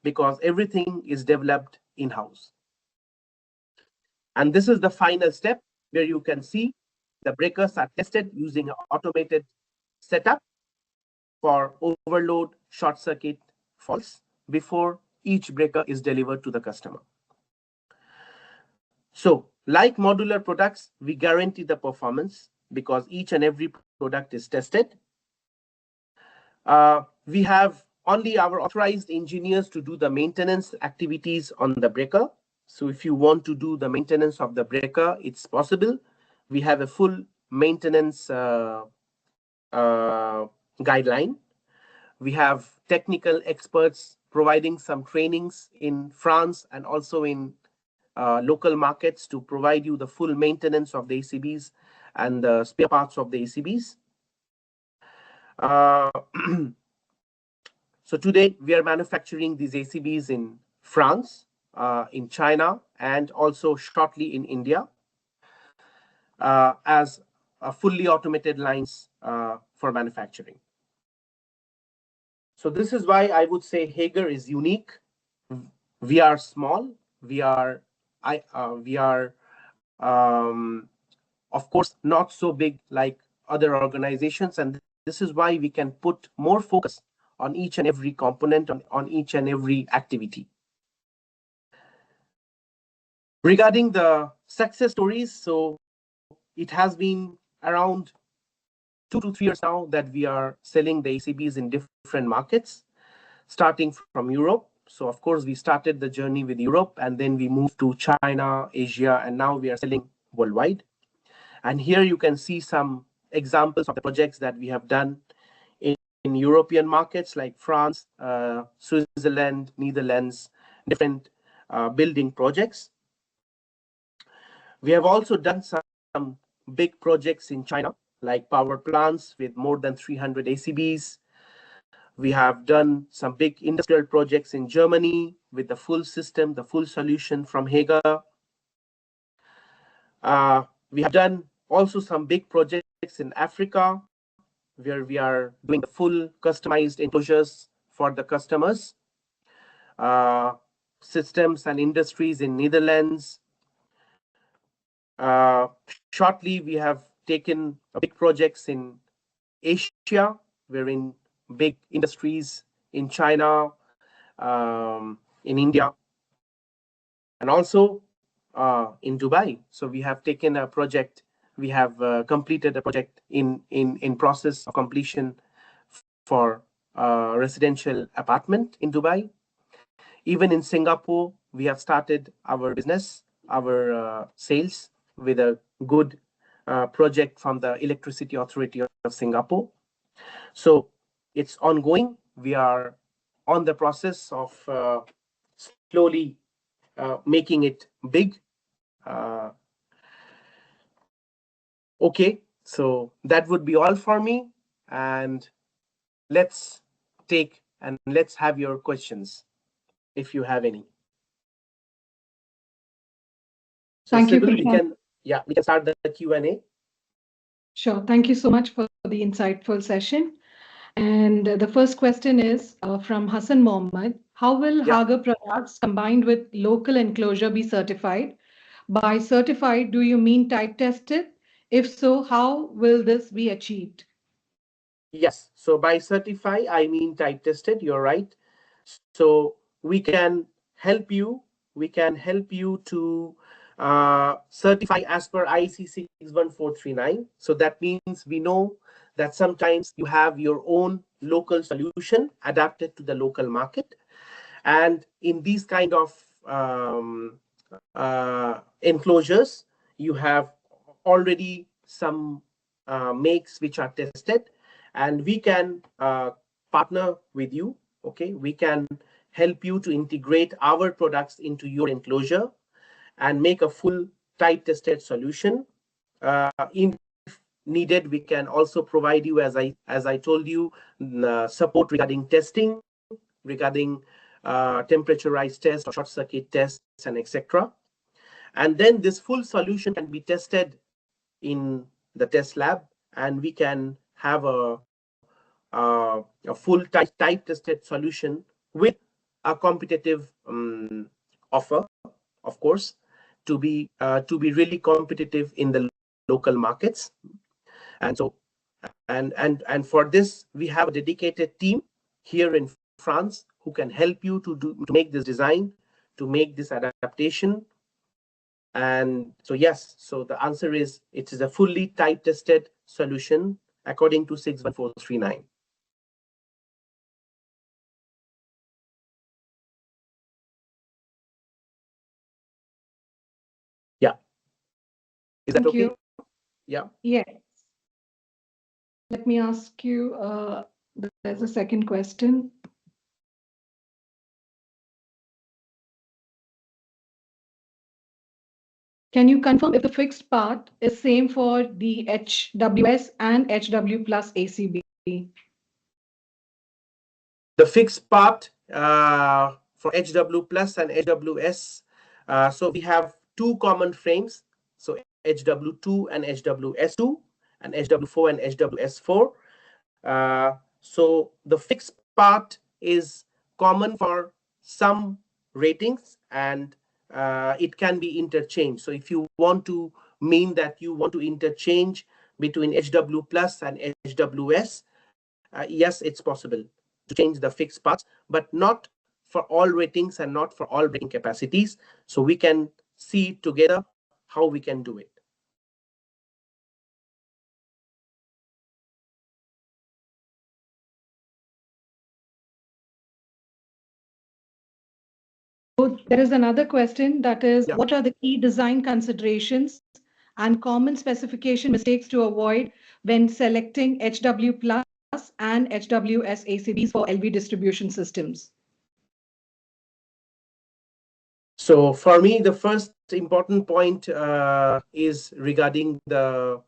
because everything is developed in-house. And this is the final step where you can see the breakers are tested using an automated setup for overload, short circuit faults before each breaker is delivered to the customer. So like modular products, we guarantee the performance because each and every product is tested. We have only our authorized engineers to do the maintenance activities on the breaker. So if you want to do the maintenance of the breaker, it's possible. We have a full maintenance guideline. We have technical experts providing some trainings in France and also in local markets to provide you the full maintenance of the ACBs and the spare parts of the ACBs. So today we are manufacturing these ACBs in France, in China, and also shortly in India as fully automated lines for manufacturing. So this is why I would say Hager is unique. We are small. We are, of course, not so big like other organizations, and this is why we can put more focus on each and every component, on each and every activity. Regarding the success stories, so it has been around 2 to 3 years now that we are selling the ACBs in different markets, starting from Europe. So of course, we started the journey with Europe and then we moved to China, Asia, and now we are selling worldwide. And here you can see some examples of the projects that we have done in European markets like France, Switzerland, Netherlands, different building projects. We have also done some big projects in China, like power plants with more than 300 ACBs, We have done some big industrial projects in Germany with the full system, the full solution from Hager. We have done also some big projects in Africa where we are doing the full customized enclosures for the customers. Systems and industries in Netherlands. Shortly, we have taken big projects in Asia. We're in big industries in China, in India, and also in Dubai. So we have taken a project. We have completed a project in process of completion for residential apartment in Dubai. Even in Singapore, we have started our business, our sales with a good project from the Electricity Authority of Singapore. So it's ongoing. We are on the process of slowly making it big. Okay, so that would be all for me. And let's have your questions if you have any. So Thank you, Sibyl, Krishanu. we can start the Q&A. Sure. Thank you so much for the insightful session. And the first question is from Hassan Mohammed. How will Hager products combined with local enclosure be certified? By certified, do you mean type tested? If so, how will this be achieved? Yes. So by certify, I mean type tested. You're right. So we can help you. We can help you to certify as per IEC 61439. So that means we know that sometimes you have your own local solution adapted to the local market. And in these kind of enclosures, you have already some makes which are tested, and we can partner with you. Okay, we can help you to integrate our products into your enclosure and make a full type tested solution. If needed, we can also provide you, as I told you, support regarding testing, regarding temperaturized tests or short circuit tests, and etc. And then this full solution can be tested in the test lab, and we can have a full type tested solution with a competitive offer, of course, to be really competitive in the local markets. And so and for this, we have a dedicated team here in France who can help you to make this design, to make this adaptation. And so yes, so the answer is it is a fully type tested solution according to 61439. Yeah. Is that okay? Yeah. Yes. Let me ask you, there's a second question. Can you confirm if the fixed part is same for the HWS and HW plus ACB? The fixed part for HW plus and HWS. So we have two common frames. So HW2 and HWS2 and HW4 and HWS4. So the fixed part is common for some ratings, and it can be interchanged. So if you want to mean that you want to interchange between HW plus and HWS, yes, it's possible to change the fixed parts, but not for all ratings and not for all rating capacities. So we can see together how we can do it. So there is another question, that is, what are the key design considerations and common specification mistakes to avoid when selecting HW plus and HWS ACBs for LV distribution systems? So for me, the first important point is regarding the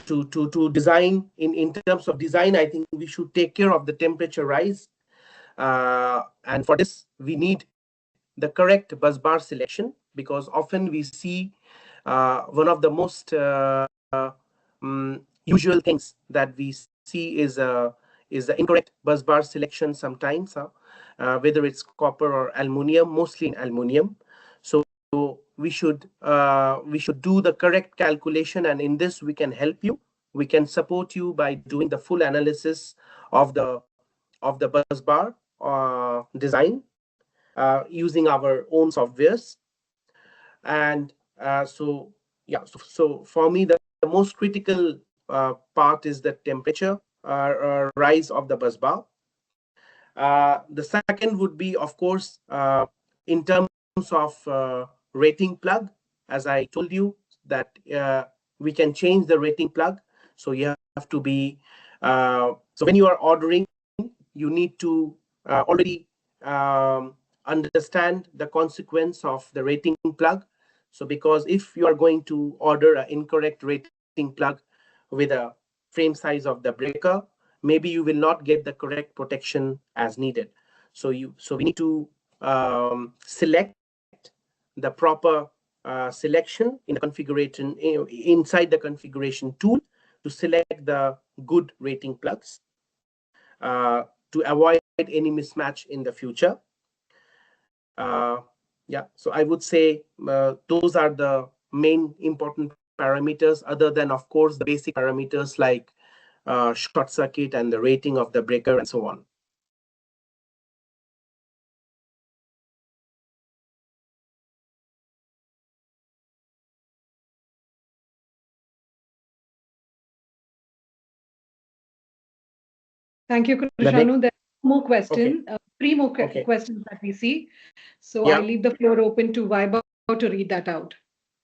to design in terms of design, I think we should take care of the temperature rise. And for this, we need the correct bus bar selection, because often we see one of the most usual things that we see is the incorrect bus bar selection sometimes, whether it's copper or aluminium, mostly in aluminium. So we should do the correct calculation, and in this we can help you. We can support you by doing the full analysis of the bus bar design using our own softwares. And so for me, the most critical part is the temperature rise of the bus bar. The second would be, of course, in terms of rating plug. As I told you, that we can change the rating plug. So you have to be, so when you are ordering, you need to already understand the consequence of the rating plug. So because if you are going to order an incorrect rating plug with a frame size of the breaker, maybe you will not get the correct protection as needed. So we need to select the proper selection in the configuration, inside the configuration tool, to select the good rating plugs to avoid any mismatch in the future. So I would say those are the main important parameters, other than, of course, the basic parameters like short circuit and the rating of the breaker and so on. Thank you, Krishanu. There are more questions, Okay. three more Okay. questions that we see. So Yeah. I leave the floor open to Vaibhav to read that out.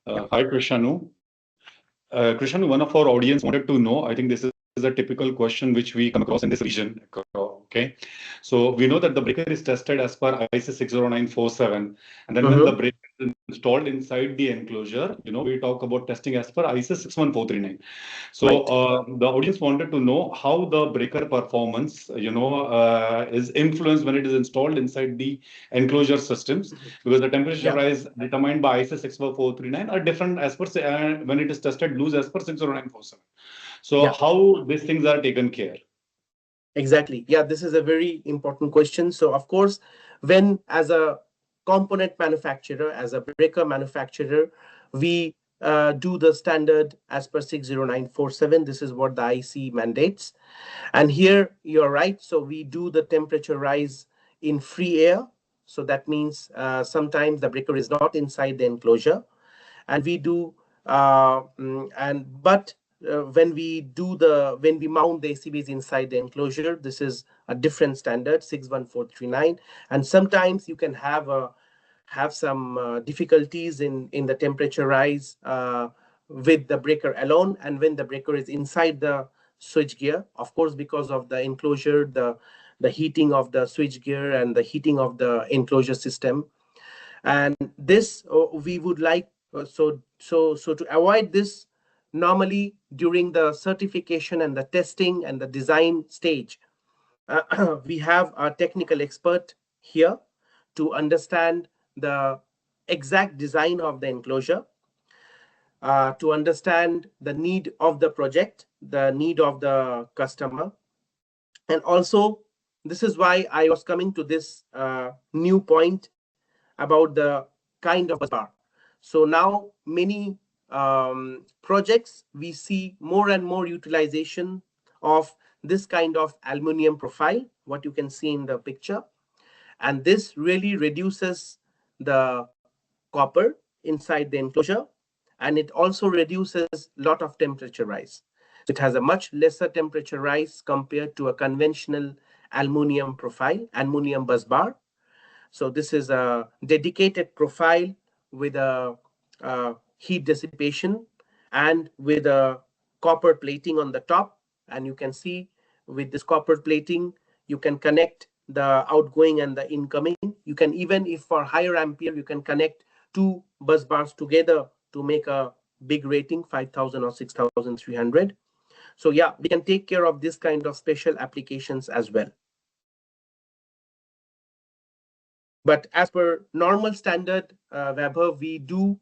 Hi, Krishanu. Krishanu, one of our audience wanted to know, I think this is a typical question which we come across in this region. Okay. So we know that the breaker is tested as per ISO 60947. And then when the breaker is installed inside the enclosure, we talk about testing as per ISO 61439. So the audience wanted to know how the breaker performance, is influenced when it is installed inside the enclosure systems, because the temperature rise determined by ISO 61439 are different as per when it is tested loose as per 60947. So how these things are taken care? Exactly. Yeah, this is a very important question. So of course, when as a component manufacturer, as a breaker manufacturer, we do the standard as per 60947. This is what the IC mandates. And here you're right. So we do the temperature rise in free air. So that means sometimes the breaker is not inside the enclosure. And we do, but when we mount the ACBs inside the enclosure, this is a different standard, 61439. And sometimes you can have some difficulties in the temperature rise with the breaker alone, and when the breaker is inside the switch gear, of course, because of the enclosure, the heating of the switch gear and the heating of the enclosure system. And this we would like, so to avoid this, normally during the certification and the testing and the design stage, we have a technical expert here to understand the exact design of the enclosure, to understand the need of the project, the need of the customer. And also, this is why I was coming to this new point about the kind of bus bar. So now many projects, we see more and more utilization of this kind of aluminum profile, what you can see in the picture. And this really reduces the copper inside the enclosure, and it also reduces a lot of temperature rise. So it has a much lesser temperature rise compared to a conventional aluminum profile, aluminum bus bar. So this is a dedicated profile with a heat dissipation and with a copper plating on the top. And you can see with this copper plating, you can connect the outgoing and the incoming. You can, even if for higher ampere, you can connect two bus bars together to make a big rating, 5,000 or 6,300. So yeah, we can take care of this kind of special applications as well. But as per normal standard, Vaibhav, we do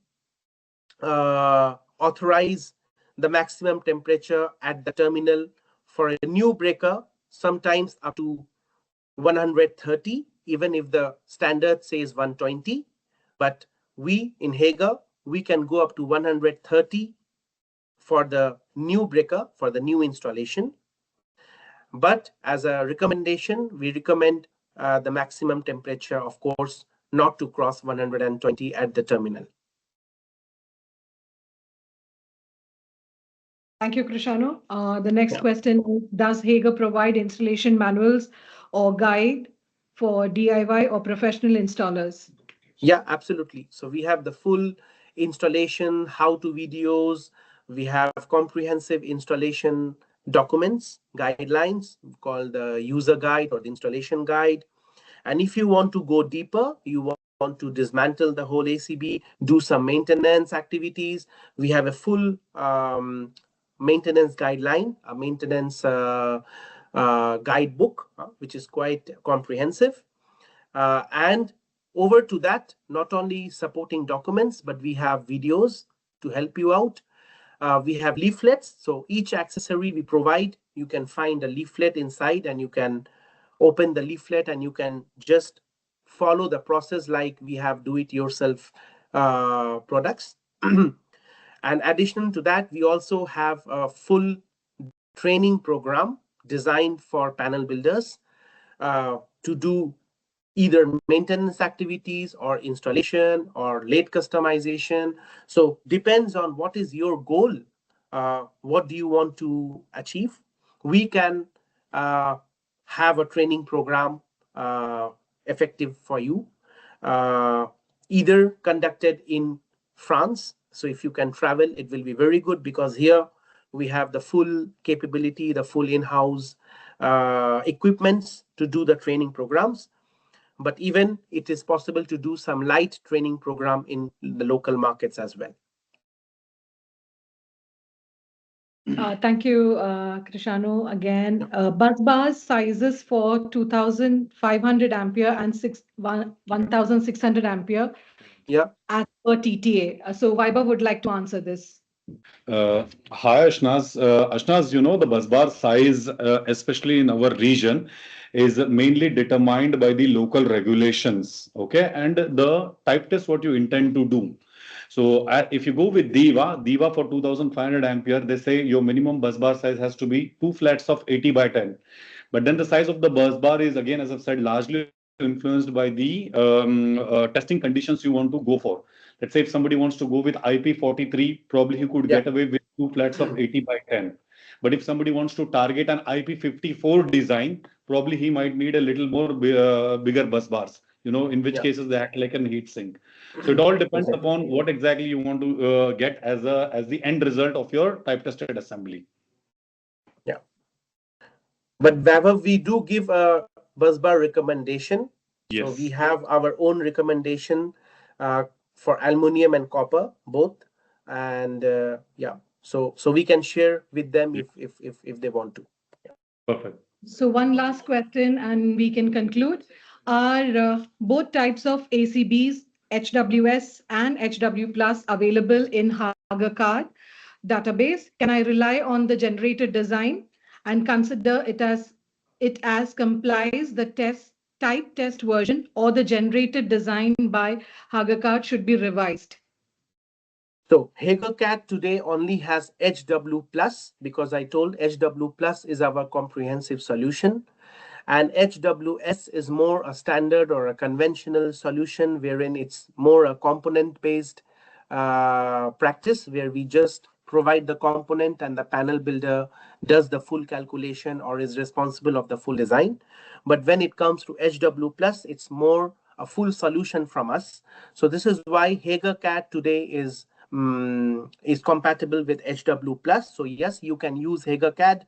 authorize the maximum temperature at the terminal for a new breaker, sometimes up to 130, even if the standard says 120. But we in Hager, we can go up to 130 for the new breaker, for the new installation. But as a recommendation, we recommend the maximum temperature, of course, not to cross 120 at the terminal. Thank you, Krishanu. The next question is, does Hager provide installation manuals or guide for DIY or professional installers? Yeah, absolutely. So we have the full installation, how-to videos. We have comprehensive installation documents, guidelines called the user guide or the installation guide. And if you want to go deeper, you want to dismantle the whole ACB, do some maintenance activities, we have a full maintenance guideline, a maintenance guidebook, which is quite comprehensive. And over to that, not only supporting documents, but we have videos to help you out. We have leaflets. So each accessory we provide, you can find a leaflet inside and you can open the leaflet and you can just follow the process like we have do-it-yourself products. And addition to that, we also have a full training program designed for panel builders to do either maintenance activities or installation or late customization. So depends on what is your goal. What do you want to achieve? We can have a training program effective for you, either conducted in France. So if you can travel, it will be very good because here we have the full capability, the full in-house equipments to do the training programs. But even it is possible to do some light training program in the local markets as well. Thank you, Krishanu. Again, bus bars sizes for 2,500 ampere and 1,600 ampere. Yeah. As per TTA. So Vaibhav would like to answer this. Hi, Ashnaz. Ashnaz, the bus bar size, especially in our region, is mainly determined by the local regulations, okay, and the type test what you intend to do. So if you go with Diva for 2,500 ampere, they say your minimum bus bar size has to be 2 flats of 80 by 10. But then the size of the bus bar is, again, as I've said, largely influenced by the testing conditions you want to go for. Let's say if somebody wants to go with IP43, probably he could get away with 2 flats of 80 by 10. But if somebody wants to target an IP54 design, probably he might need a little more bigger bus bars, in which cases they act like a heat sink. So it all depends upon what exactly you want to get as the end result of your type tested assembly. Yeah. But Vaibhav, we do give a bus bar recommendation. Yes. So we have our own recommendation for aluminum and copper both, and yeah, so we can share with them if they want to. Yeah. Perfect. So one last question and we can conclude. Are both types of ACBs, HWS and HW Plus, available in Hager card database? Can I rely on the generated design and consider it as complies the type test version, or the generated design by Hager card should be revised? So HagerCAD today only has HW Plus because I told HW Plus is our comprehensive solution, and HWS is more a standard or a conventional solution wherein it's more a component-based practice where we just provide the component and the panel builder does the full calculation or is responsible of the full design. But when it comes to HW Plus, it's more a full solution from us. So this is why HagerCAD today is compatible with HW Plus. So yes, you can use HagerCAD,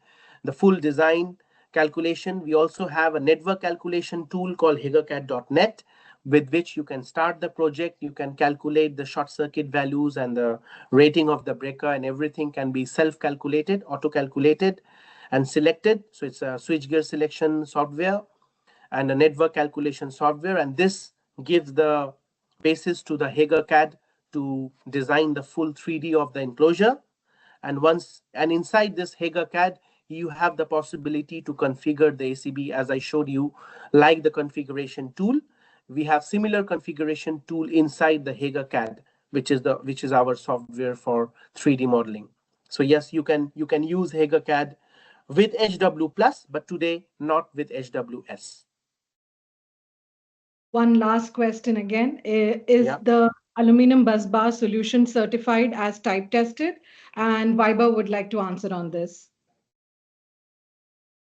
the full design calculation. We also have a network calculation tool called HagerCAD.net. with which you can start the project. You can calculate the short circuit values and the rating of the breaker, and everything can be self-calculated, auto-calculated and selected. So it's a switchgear selection software and a network calculation software, and this gives the basis to the Hager CAD to design the full 3D of the enclosure. And inside this Hager CAD, you have the possibility to configure the ACB as I showed you, like the configuration tool. We have similar configuration tool inside the Hager CAD, which is our software for 3D modeling. So yes, you can use Hager CAD with HW plus, but today not with HWS. One last question again. Is Yeah. the aluminum bus bar solution certified as type tested? And Viber would like to answer on this.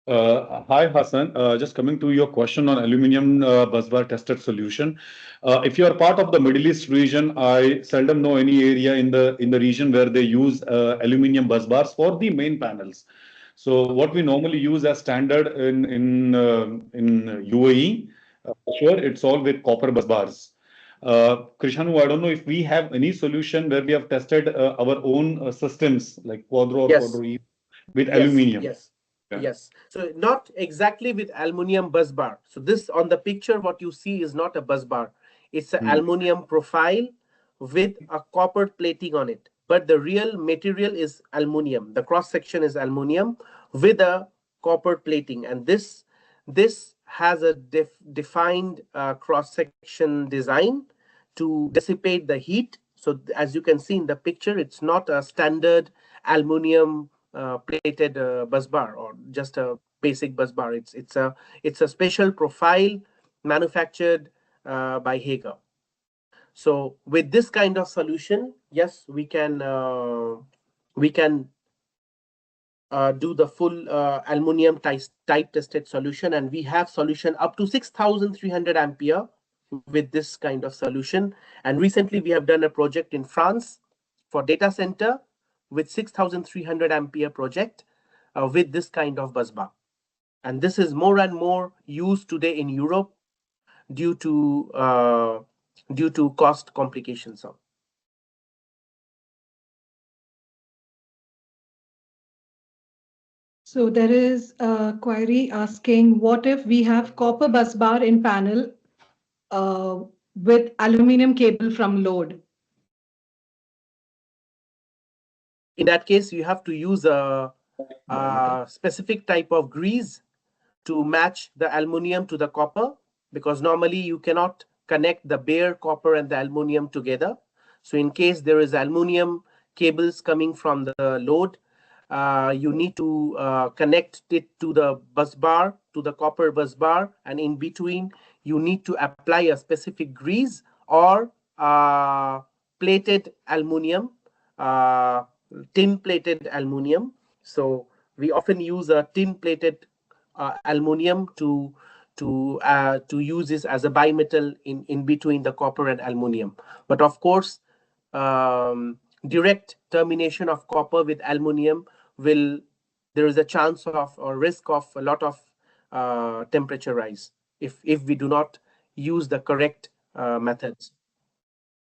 Hi, Hassan. Just coming to your question on aluminum busbar tested solution. If you are part of the Middle East region, I seldom know any area in the region where they use aluminum busbars for the main panels. So what we normally use as standard in UAE, sure, it's all with copper busbars. Krishanu, I don't know if we have any solution where we have tested our own systems like Quadro or Yes. Quadro E with Yes. aluminum. Yes. Yeah. Yes. So not exactly with aluminum bus bar. So this on the picture, what you see is not a bus bar. It's an aluminum profile with a copper plating on it. But the real material is aluminum. The cross section is aluminum with a copper plating. And this has a defined cross section design to dissipate the heat. So as you can see in the picture, it's not a standard aluminum plated bus bar or just a basic bus bar. It's a special profile manufactured by Hager. So with this kind of solution, yes, we can do the full aluminum type tested solution, and we have solution up to 6,300 ampere with this kind of solution. And recently we have done a project in France for data center with 6,300 ampere project with this kind of bus bar. And this is more and more used today in Europe due to cost complications. So there is a query asking, what if we have copper bus bar in panel with aluminum cable from load? In that case, you have to use a specific type of grease to match the aluminum to the copper, because normally you cannot connect the bare copper and the aluminum together. So in case there is aluminum cables coming from the load, you need to connect it to the bus bar, to the copper bus bar, and in between you need to apply a specific grease or plated aluminum, tin plated aluminum. So we often use a tin plated aluminum to use this as a bimetal in between the copper and aluminum. But of course, direct termination of copper with aluminum there is a chance of or risk of a lot of temperature rise if we do not use the correct methods.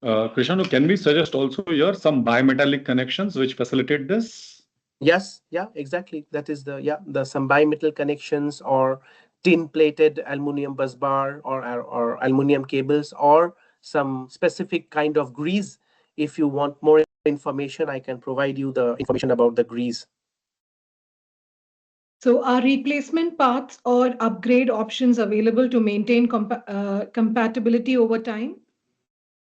Krishanu, can we suggest also here some bimetallic connections which facilitate this? Yes, yeah, exactly. That is the some bimetal connections or tin plated aluminum bus bar or aluminum cables or some specific kind of grease. If you want more information, I can provide you the information about the grease. So are replacement parts or upgrade options available to maintain compatibility over time?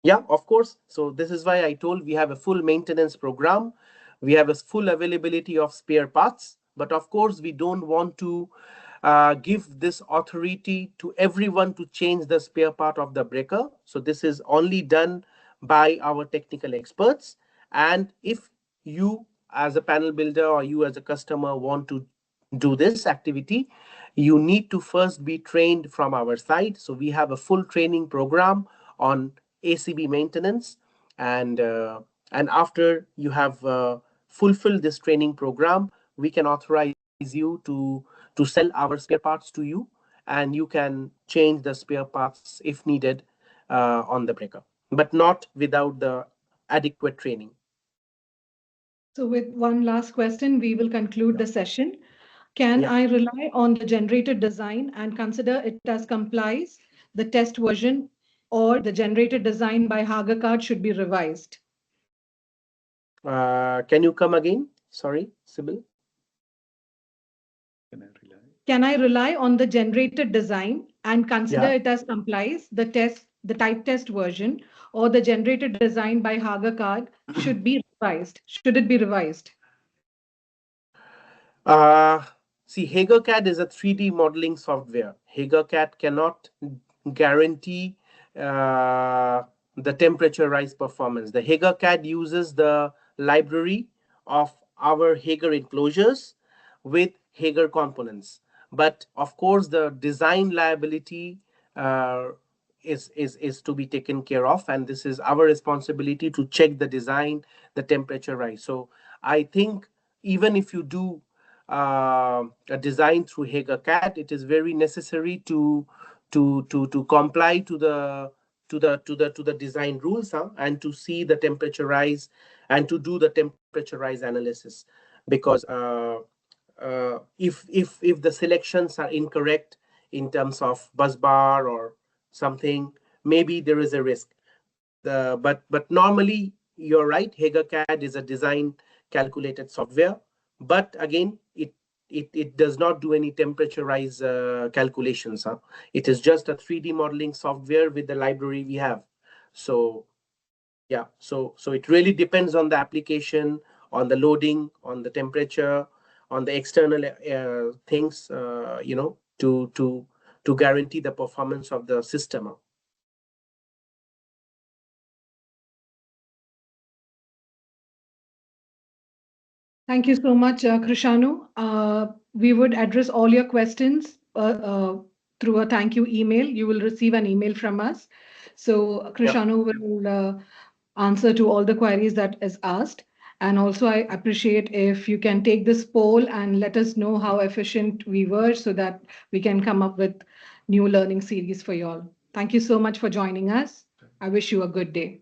Yeah, of course. So this is why I told we have a full maintenance program. We have a full availability of spare parts. But of course, we don't want to give this authority to everyone to change the spare part of the breaker. So this is only done by our technical experts. And if you as a panel builder or you as a customer want to do this activity, you need to first be trained from our side. So we have a full training program on ACB maintenance, and after you have fulfilled this training program, we can authorize you to sell our spare parts to you, and you can change the spare parts if needed on the breaker, but not without the adequate training. So with one last question, we will conclude the session. Can Yeah. I rely on the generated design and consider it as complies the test version, or the generated design by Hager card should be revised? Can you come again? Sorry, Sybil. Can I rely on the generated design and consider Yeah. it as complies the type test version, or the generated design by Hager card should be revised? Should it be revised? Uh, See, HagerCAD is a 3D modeling software. HagerCAD cannot guarantee the temperature rise performance. The HagerCAD uses the library of our Hager enclosures with Hager components. But of course, the design liability uh, is to be taken care of, and this is our responsibility to check the design, the temperature rise. So I think even if you do a design through HagerCAD, it is very necessary to comply to the design rules, and to see the temperature rise and to do the temperature rise analysis, because if the selections are incorrect in terms of bus bar or something, maybe there is a risk. But normally you're right, HagerCAD is a design calculated software, but again it does not do any temperature rise calculations. It is just a 3D modeling software with the library we have. So yeah, so it really depends on the application, on the loading, on the temperature, on the external things, to guarantee the performance of the system. Thank you so much, Krishanu. We would address all your questions through a thank you email. You will receive an email from us. So Yeah. Krishanu will answer to all the queries that is asked. And also, I appreciate if you can take this poll and let us know how efficient we were, so that we can come up with new learning series for you all. Thank you so much for joining us. I wish you a good day.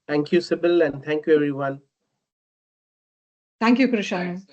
Thank you, Sybil, and thank you, everyone. Thank you, Krishanu.